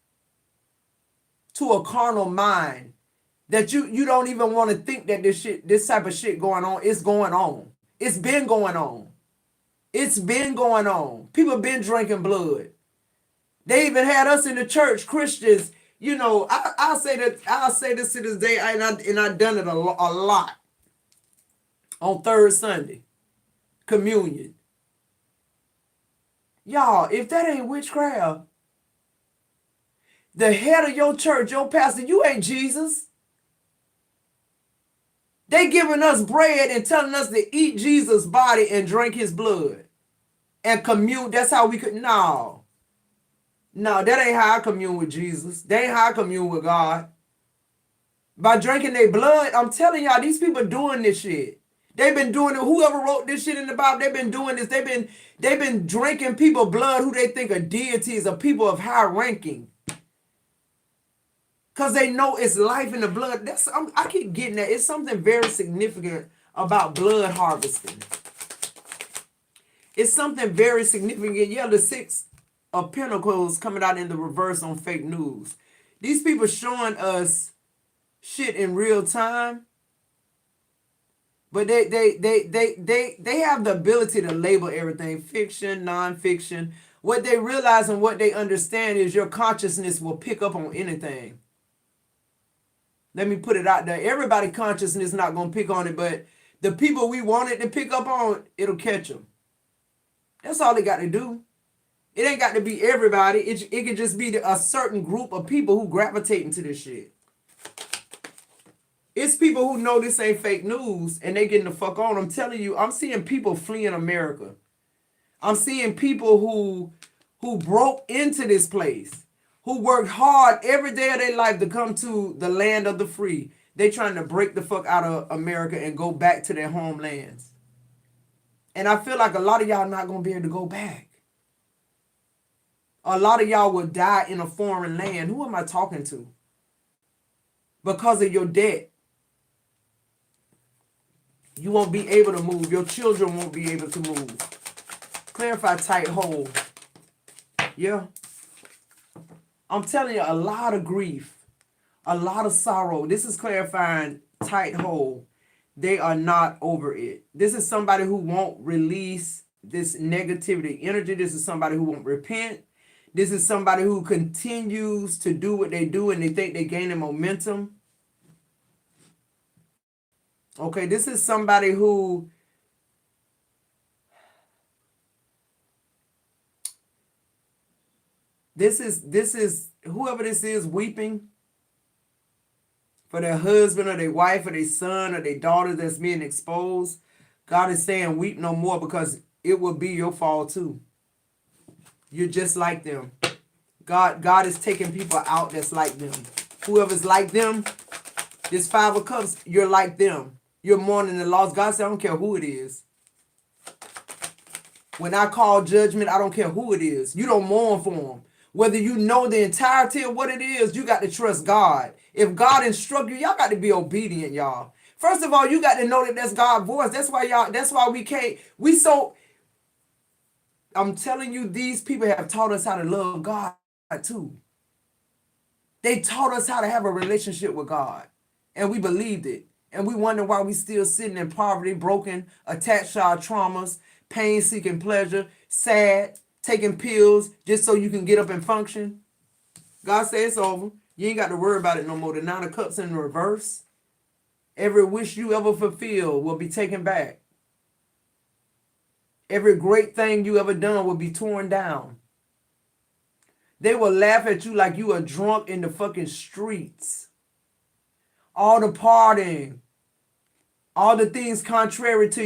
to a carnal mind that you don't even want to think that this type of shit going on. It's going on. It's been going on. It's been going on. People been drinking blood. They even had us in the church, Christians. You know, I'll say this to this day, and I done it a lot on third Sunday, communion. Y'all, if that ain't witchcraft, the head of your church, your pastor, you ain't Jesus. They giving us bread and telling us to eat Jesus' body and drink his blood and commune. That's how we could. No, that ain't how I commune with Jesus. That ain't how I commune with God. By drinking their blood, I'm telling y'all, these people doing this shit. They've been doing it. Whoever wrote this shit in the Bible, they've been doing this. They've been drinking people blood who they think are deities or people of high ranking. Because they know it's life in the blood. I keep getting that. It's something very significant about blood harvesting. It's something very significant. Yeah, the Six of Pentacles coming out in the reverse on fake news. These people showing us shit in real time. But they have the ability to label everything fiction, non-fiction. What they realize and what they understand is your consciousness will pick up on anything. Let me put it out there. Everybody's consciousness is not going to pick on it, but the people we wanted to pick up on, it'll catch them. That's all they got to do. It ain't got to be everybody. It can just be a certain group of people who gravitate into this shit. It's people who know this ain't fake news and they getting the fuck on. I'm telling you, I'm seeing people fleeing America. I'm seeing people who broke into this place, who worked hard every day of their life to come to the land of the free. They trying to break the fuck out of America and go back to their homelands. And I feel like a lot of y'all not going to be able to go back. A lot of y'all will die in a foreign land. Who am I talking to? Because of your debt. You won't be able to move. Your children won't be able to move. Clarify tight hole. Yeah. I'm telling you, a lot of grief. A lot of sorrow. This is clarifying tight hole. They are not over it. This is somebody who won't release this negativity energy. This is somebody who won't repent. This is somebody who continues to do what they do and they think they're gaining momentum. Okay, this is somebody who this is whoever this is weeping for their husband or their wife or their son or their daughter that's being exposed. God is saying weep no more because it will be your fault too. You're just like them. God is taking people out that's like them. Whoever's like them, this Five of Cups, you're like them. You're mourning the loss. God said, I don't care who it is. When I call judgment, I don't care who it is. You don't mourn for them. Whether you know the entirety of what it is, you got to trust God. If God instruct you, y'all got to be obedient, y'all. First of all, you got to know that that's God's voice. That's why we can't, I'm telling you, these people have taught us how to love God too. They taught us how to have a relationship with God. And we believed it. And we wonder why we still sitting in poverty, broken, attached to our traumas, pain, seeking pleasure, sad, taking pills just so you can get up and function. God says it's over. You ain't got to worry about it no more. The Nine of Cups in reverse. Every wish you ever fulfilled will be taken back. Every great thing you ever done will be torn down. They will laugh at you like you are drunk in the fucking streets. All the partying, all the things contrary to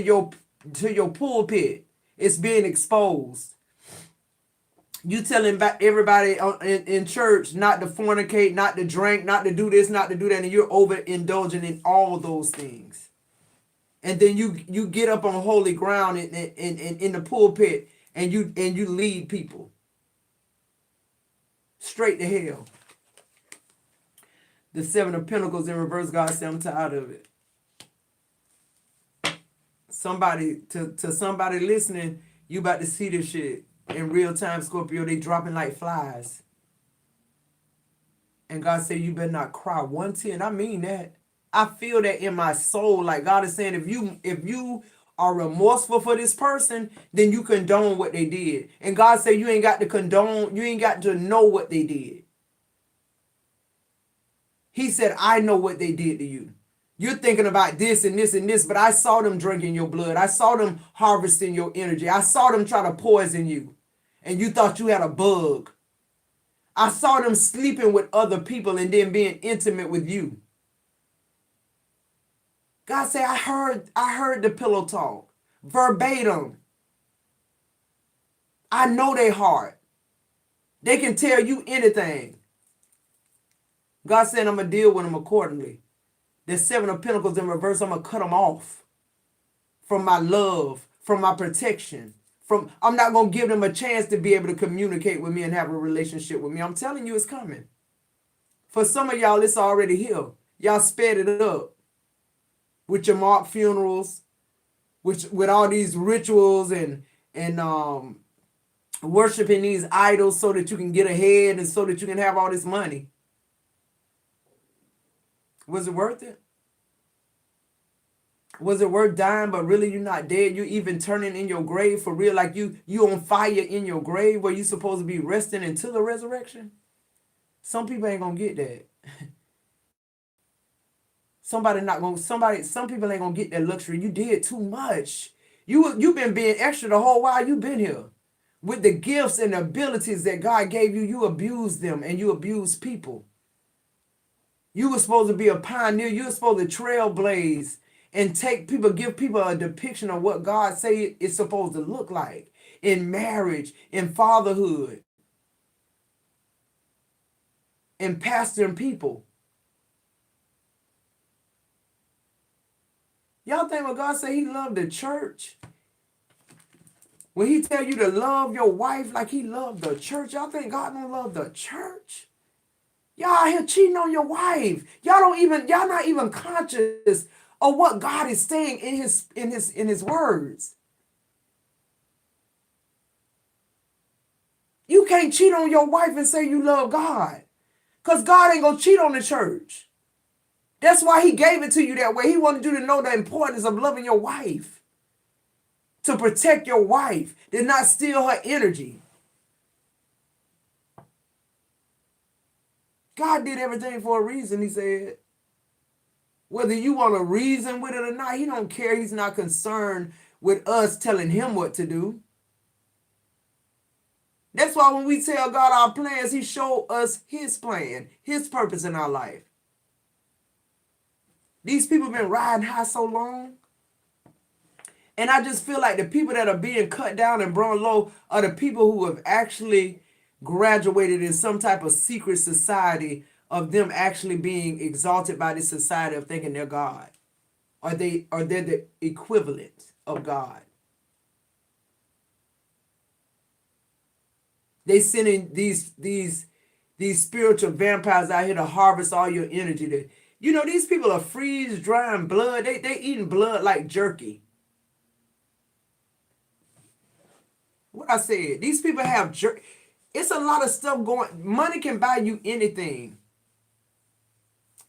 to your pulpit. It's being exposed. You telling everybody in church not to fornicate, not to drink, not to do this, not to do that, and you're overindulging in all those things. And then you get up on holy ground in the pulpit and you lead people straight to hell. The Seven of Pentacles in reverse. God said, I'm tired of it. Somebody listening, you about to see this shit in real time, Scorpio. They dropping like flies. And God said, you better not cry one tear. And I mean that. I feel that in my soul. Like God is saying, if you are remorseful for this person, then you condone what they did. And God said, you ain't got to condone, you ain't got to know what they did. He said, I know what they did to you. You're thinking about this and this and this, but I saw them drinking your blood. I saw them harvesting your energy. I saw them try to poison you. And you thought you had a bug. I saw them sleeping with other people and then being intimate with you. God said, I heard the pillow talk. Verbatim. I know their heart. They can tell you anything. God said, I'm going to deal with them accordingly. The Seven of Pentacles in reverse, I'm going to cut them off from my love, from my protection. I'm not going to give them a chance to be able to communicate with me and have a relationship with me. I'm telling you, it's coming. For some of y'all, it's already here. Y'all sped it up with your mock funerals, with all these rituals and worshiping these idols so that you can get ahead and so that you can have all this money. Was it worth it? Was it worth dying, but really you're not dead? You're even turning in your grave for real, like you on fire in your grave where you're supposed to be resting until the resurrection? Some people ain't gonna get that. Some people ain't gonna get that luxury. You did too much. You've been being extra the whole while you've been here. With the gifts and abilities that God gave you, you abused them and you abused people. You were supposed to be a pioneer. You were supposed to trailblaze and give people a depiction of what God say it's supposed to look like in marriage, in fatherhood, in pastoring people. Y'all think when God say he loved the church, when he tell you to love your wife like he loved the church, y'all think God don't love the church? Y'all out here cheating on your wife. Y'all not even conscious of what God is saying in his words. You can't cheat on your wife and say you love God. Because God ain't gonna cheat on the church. That's why he gave it to you that way. He wanted you to know the importance of loving your wife. To protect your wife. To not steal her energy. God did everything for a reason, he said. Whether you want to reason with it or not, he don't care. He's not concerned with us telling him what to do. That's why when we tell God our plans, he showed us his plan, his purpose in our life. These people have been riding high so long. And I just feel like the people that are being cut down and brought low are the people who have actually graduated in some type of secret society of them actually being exalted by this society of thinking they're God. Or they're the equivalent of God. They sending these spiritual vampires out here to harvest all your energy. These people are freeze drying blood. They eating blood like jerky. What I said, these people have jerky. It's a lot of stuff going. Money can buy you anything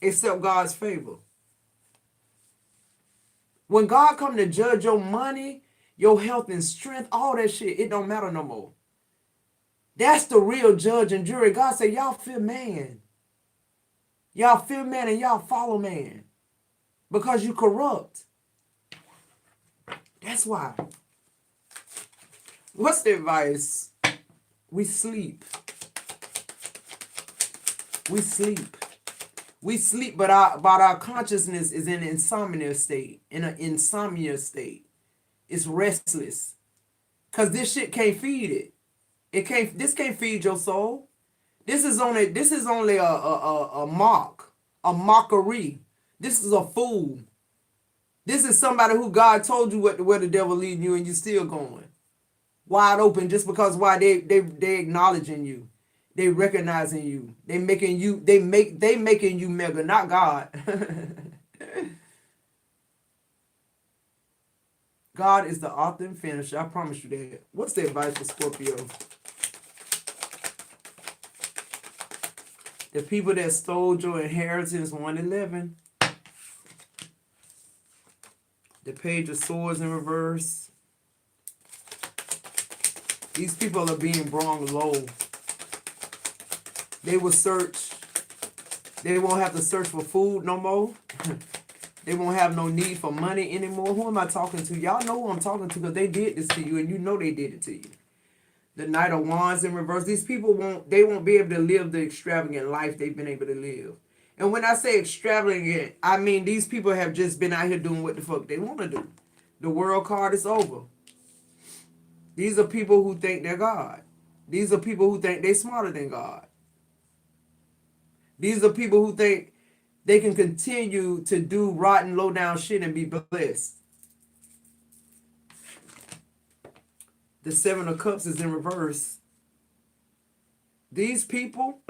except God's favor. When God come to judge your money, your health and strength, all that shit, it don't matter no more. That's the real judge and jury. God said, y'all fear man. Y'all fear man and y'all follow man. Because you corrupt. That's why. What's the advice? We sleep. We sleep. We sleep, but our consciousness is in an insomnia state. It's restless. Cause this shit can't feed it. This can't feed your soul. This is only a mock, a mockery. This is a fool. This is somebody who God told you where the devil leading you, and you still going wide open just because why they acknowledging you, they recognizing you, they making you mega, not God. God is the author and finisher. I promise you that. What's the advice for Scorpio? The people that stole your inheritance, 111. The page of swords in reverse. These people are being brought low. They will search. They won't have to search for food no more. They won't have no need for money anymore. Who am I talking to? Y'all know who I'm talking to because they did this to you and you know they did it to you. The Knight of Wands in reverse. These people won't be able to live the extravagant life they've been able to live. And when I say extravagant, I mean these people have just been out here doing what the fuck they want to do. The world card is over. These are people who think they're God. These are people who think they're smarter than God. These are people who think they can continue to do rotten, low-down shit and be blessed. The Seven of Cups is in reverse. These people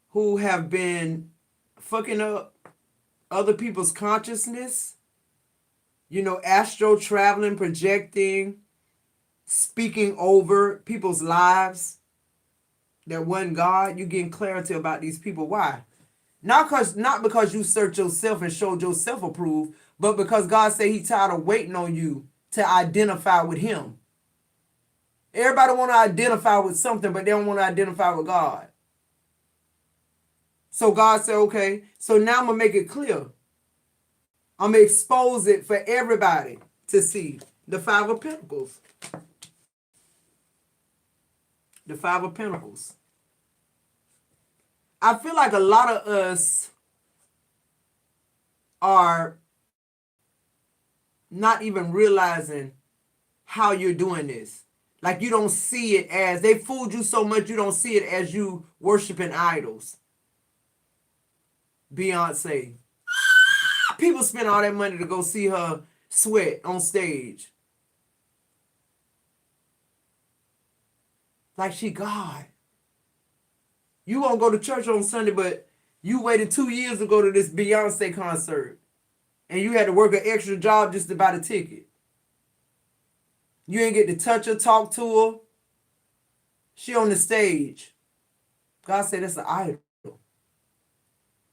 who have been fucking up other people's consciousness, astro traveling, projecting, speaking over people's lives that wasn't God, you getting clarity about these people. Why? Not because you searched yourself and showed yourself approved, but because God said he tired of waiting on you to identify with him. Everybody want to identify with something, but they don't want to identify with God. So God said, okay, so now I'm going to make it clear. I'm going to expose it for everybody to see. The Five of Pentacles. The Five of Pentacles. I feel like a lot of us are not even realizing how you're doing this. Like you don't see it as, they fooled you so much you don't see it as you worshiping idols. Beyonce. People spend all that money to go see her sweat on stage. Like she God. You won't go to church on Sunday, but you waited 2 years to go to this Beyonce concert. And you had to work an extra job just to buy the ticket. You ain't get to touch her, talk to her. She on the stage. God said that's an idol.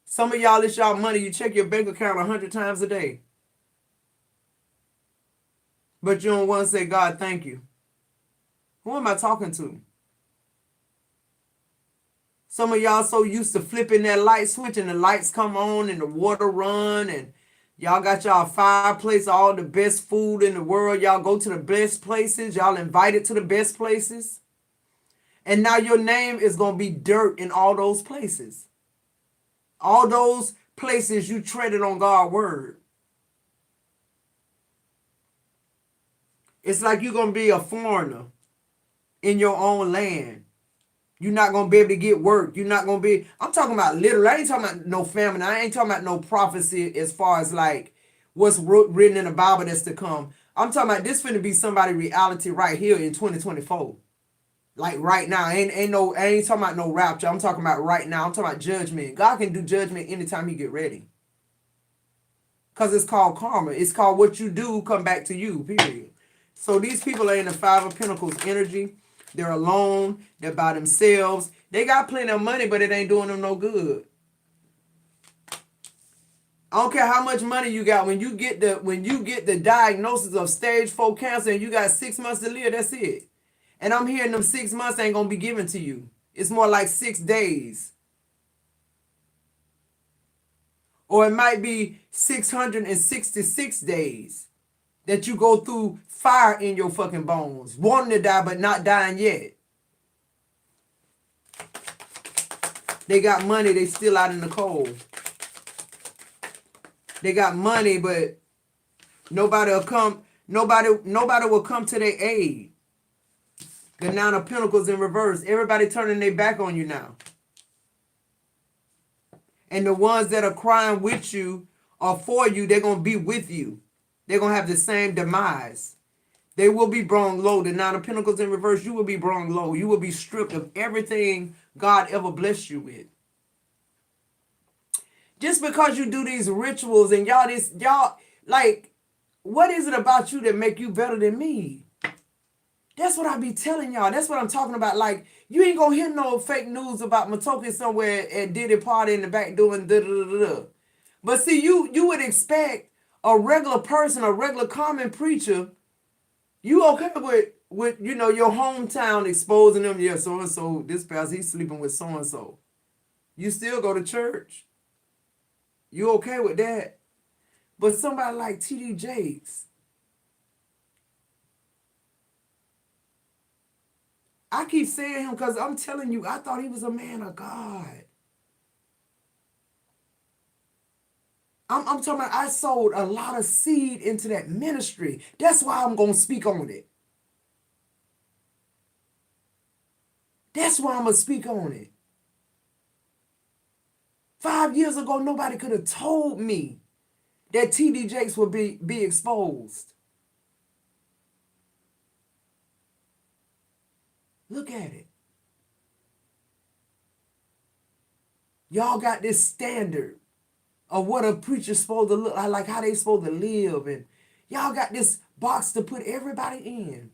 Some of y'all, it's y'all money. You check your bank account 100 times a day. But you don't want to say, God, thank you. Who am I talking to? Some of y'all so used to flipping that light switch and the lights come on and the water run and y'all got y'all fireplace, all the best food in the world. Y'all go to the best places. Y'all invited to the best places. And now your name is going to be dirt in all those places. All those places you treaded on God's word. It's like you're going to be a foreigner in your own land. You're not going to be able to get work. You're not going to be, I'm talking about literally. I ain't talking about no famine. I ain't talking about no prophecy as far as like what's written in the Bible that's to come. I'm talking about this finna be somebody reality right here in 2024. Like right now. I ain't talking about no rapture. I'm talking about right now. I'm talking about judgment. God can do judgment anytime he get ready. Because it's called karma. It's called what you do come back to you, period. So these people are in the Five of Pentacles energy. They're alone. They're by themselves. They got plenty of money, but it ain't doing them no good. I don't care how much money you got. When you get the diagnosis of stage 4 cancer and you got 6 months to live, that's it. And I'm hearing them 6 months ain't going to be given to you. It's more like 6 days. Or it might be 666 days that you go through fire in your fucking bones. Wanting to die, but not dying yet. They got money, they still out in the cold. They got money, but nobody will come Nobody will come to their aid. The Nine of Pentacles in reverse. Everybody turning their back on you now. And the ones that are crying with you or for you, they're going to be with you. They're going to have the same demise. They will be brought low. The Nine of Pentacles in reverse, you will be brought low. You will be stripped of everything God ever blessed you with. Just because you do these rituals and y'all, like, what is it about you that make you better than me? That's what I be telling y'all. That's what I'm talking about. Like, you ain't gonna hear no fake news about Matoki somewhere at Diddy party in the back doing da-da-da-da. But see, you would expect a regular person, a regular common preacher, you okay with you know, your hometown exposing them, yeah, so-and-so, this pastor, he's sleeping with so-and-so. You still go to church. You okay with that? But somebody like T.D. Jakes, I keep saying him because I'm telling you, I thought he was a man of God. I'm talking about I sowed a lot of seed into that ministry. That's why I'm going to speak on it. That's why I'm going to speak on it. 5 years ago, nobody could have told me that T.D. Jakes would be exposed. Look at it. Y'all got this standard of what a preacher's supposed to look like how they supposed to live. And y'all got this box to put everybody in.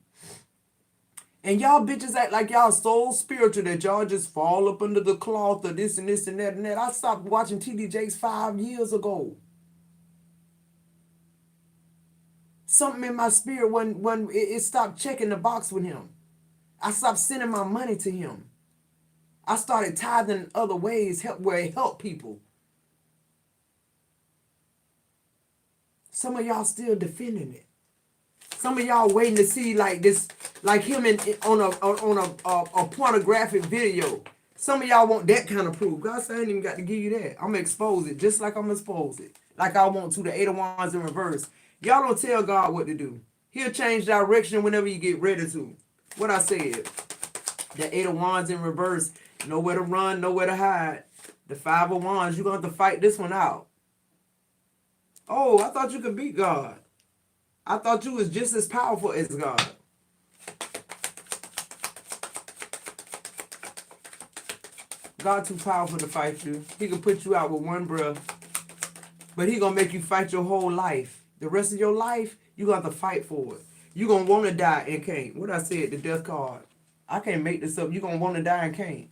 And y'all bitches act like y'all so spiritual that y'all just fall up under the cloth of this and this and that and that. I stopped watching T.D. Jakes 5 years ago. Something in my spirit when it stopped checking the box with him. I stopped sending my money to him. I started tithing other ways where it helped people. Some of y'all still defending it. Some of y'all waiting to see like this, like him on a pornographic video. Some of y'all want that kind of proof. God said I ain't even got to give you that. I'm gonna expose it just like I'm gonna expose it. Like I want to. The Eight of Wands in reverse. Y'all don't tell God what to do. He'll change direction whenever you get ready to. What I said. The Eight of Wands in reverse. Nowhere to run, nowhere to hide. The Five of Wands, you're going to have to fight this one out. Oh, I thought you could beat God. I thought you was just as powerful as God. God too powerful to fight you. He can put you out with one breath. But he going to make you fight your whole life. The rest of your life, you're going to have to fight for it. You're going to want to die and can't. What I said, the death card. I can't make this up. You're going to want to die and can't.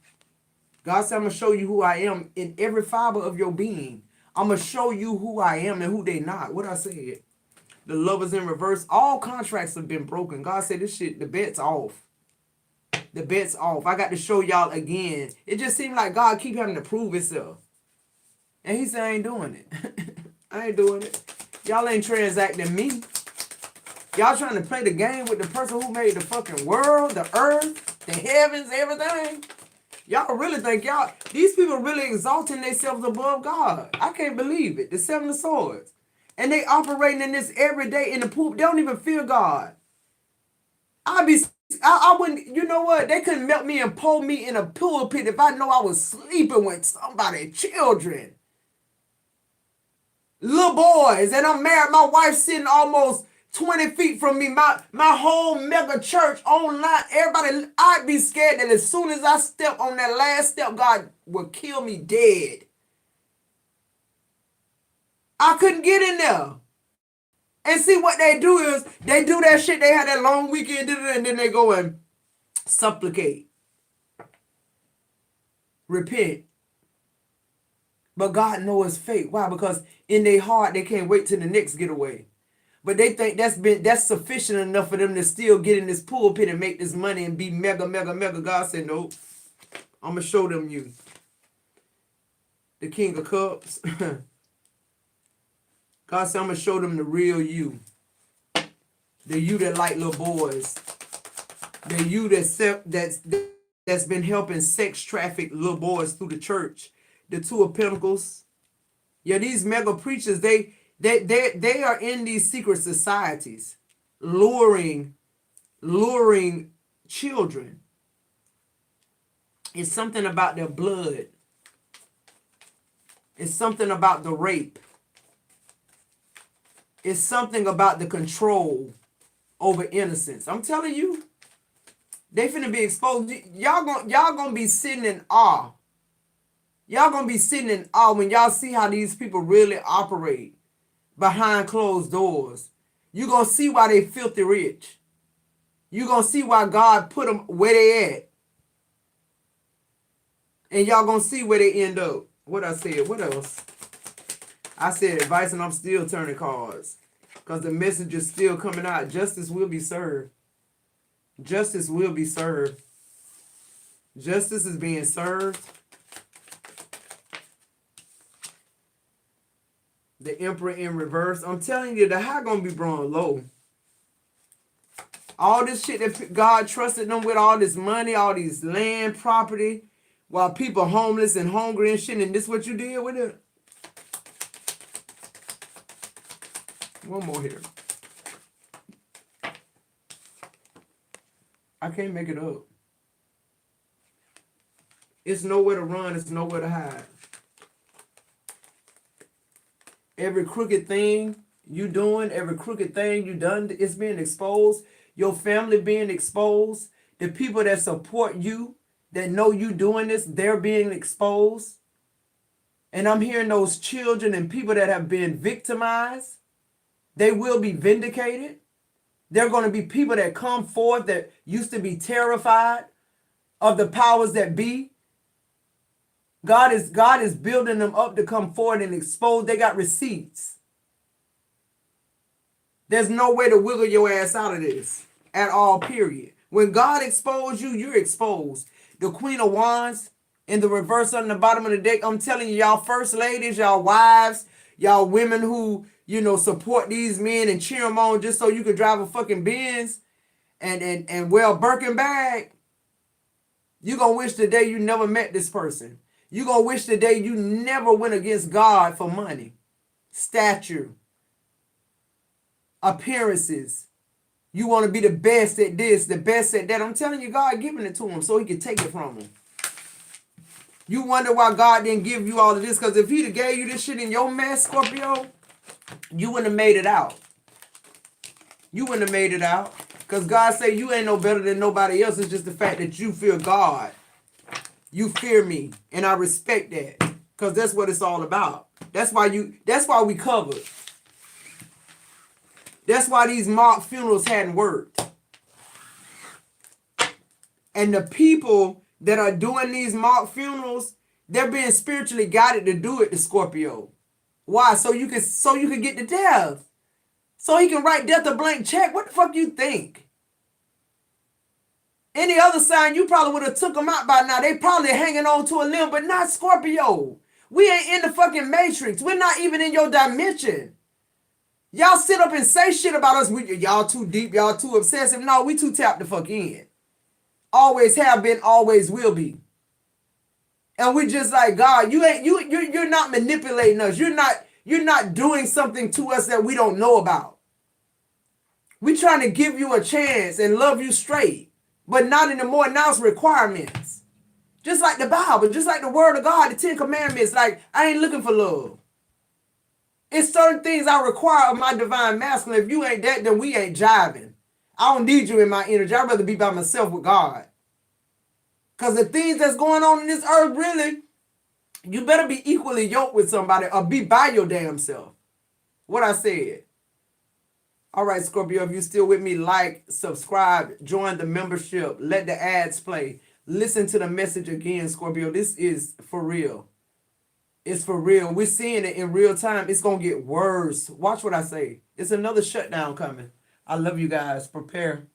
God said, I'm going to show you who I am in every fiber of your being. I'm going to show you who I am and who they not. What I said. The Lovers in reverse. All contracts have been broken. God said this shit, the bet's off. The bet's off. I got to show y'all again. It just seemed like God keep having to prove himself. And he said, I ain't doing it. I ain't doing it. Y'all ain't transacting me. Y'all trying to play the game with the person who made the fucking world, the earth, the heavens, everything. Y'all really think these people really exalting themselves above God. I can't believe it. The Seven of Swords. And they operating in this every day in the poop. They don't even fear God. I wouldn't, you know what? They couldn't melt me and pull me in a pulpit if I know I was sleeping with somebody's children. Little boys. And I'm married. My wife's sitting almost 20 feet from me, my whole mega church online, everybody, I'd be scared that as soon as I step on that last step, God will kill me dead. I couldn't get in there. And see what they do is, they do that shit, they have that long weekend, and then they go and supplicate. Repent. But God knows it's fake. Why? Because in their heart, they can't wait till the next getaway. But they think that's sufficient enough for them to still get in this pulpit and make this money and be mega. God said, nope. I'm going to show them you. The King of Cups. God said, I'm going to show them the real you. The you that like little boys. The you that's been helping sex traffic little boys through the church. The Two of Pentacles. Yeah, these mega preachers, they are in these secret societies. luring children. It's something about their blood. It's something about the rape. It's something about the control over innocence. I'm telling you, they finna be exposed. Y'all gonna be sitting in awe. Y'all gonna be sitting in awe when y'all see how these people really operate behind closed doors. You gonna see why they filthy rich. You gonna see why God put them where they at. And y'all gonna see where they end up. What I said, what else? I said advice and I'm still turning cards. Because the message is still coming out. Justice will be served. Justice will be served. Justice is being served. The Emperor in reverse. I'm telling you, the high gonna be brought low. All this shit that God trusted them with, all this money, all these land, property, while people homeless and hungry and shit, and this what you did with it? One more here. I can't make it up. It's nowhere to run. It's nowhere to hide. Every crooked thing you doing, every crooked thing you done, it's being exposed. Your family being exposed. The people that support you, that know you doing this, they're being exposed. And I'm hearing those children and people that have been victimized, they will be vindicated. There are going to be people that come forth that used to be terrified of the powers that be. God is building them up to come forward and expose. They got receipts. There's no way to wiggle your ass out of this at all, period. When God exposed you, you're exposed. The Queen of Wands in the reverse on the bottom of the deck, I'm telling you, y'all first ladies, y'all wives, y'all women who, support these men and cheer them on just so you could drive a fucking Benz and wear a Birkin bag. You're going to wish the day you never met this person. You're going to wish the day you never went against God for money, stature, appearances. You want to be the best at this, the best at that. I'm telling you, God giving it to him so he can take it from him. You wonder why God didn't give you all of this, because if he'd have gave you this shit in your mess, Scorpio, you wouldn't have made it out. You wouldn't have made it out. Because God say you ain't no better than nobody else. It's just the fact that you fear God. You fear me. And I respect that. Because that's what it's all about. That's why we covered. That's why these mock funerals hadn't worked. And the people that are doing these mock funerals, they're being spiritually guided to do it to Scorpio. Why? So you can get to death. So he can write death a blank check. What the fuck you think? Any other sign, you probably would have took them out by now. They probably hanging on to a limb, but not Scorpio. We ain't in the fucking matrix. We're not even in your dimension. Y'all sit up and say shit about us. Y'all too deep. Y'all too obsessive. No, we too tapped the fuck in. Always have been, always will be. And we just like, God, you're not manipulating us. You're not doing something to us that we don't know about. We trying to give you a chance and love you straight, but not anymore. Now it's requirements. Just like the Bible, just like the word of God, the 10 commandments. Like, I ain't looking for love. It's certain things I require of my divine masculine. If you ain't that, then we ain't jiving. I don't need you in my energy. I'd rather be by myself with God. Because the things that's going on in this earth, really, you better be equally yoked with somebody or be by your damn self. What I said. All right, Scorpio, if you're still with me, like, subscribe, join the membership, let the ads play. Listen to the message again, Scorpio. This is for real. It's for real. We're seeing it in real time. It's going to get worse. Watch what I say. It's another shutdown coming. I love you guys. Prepare.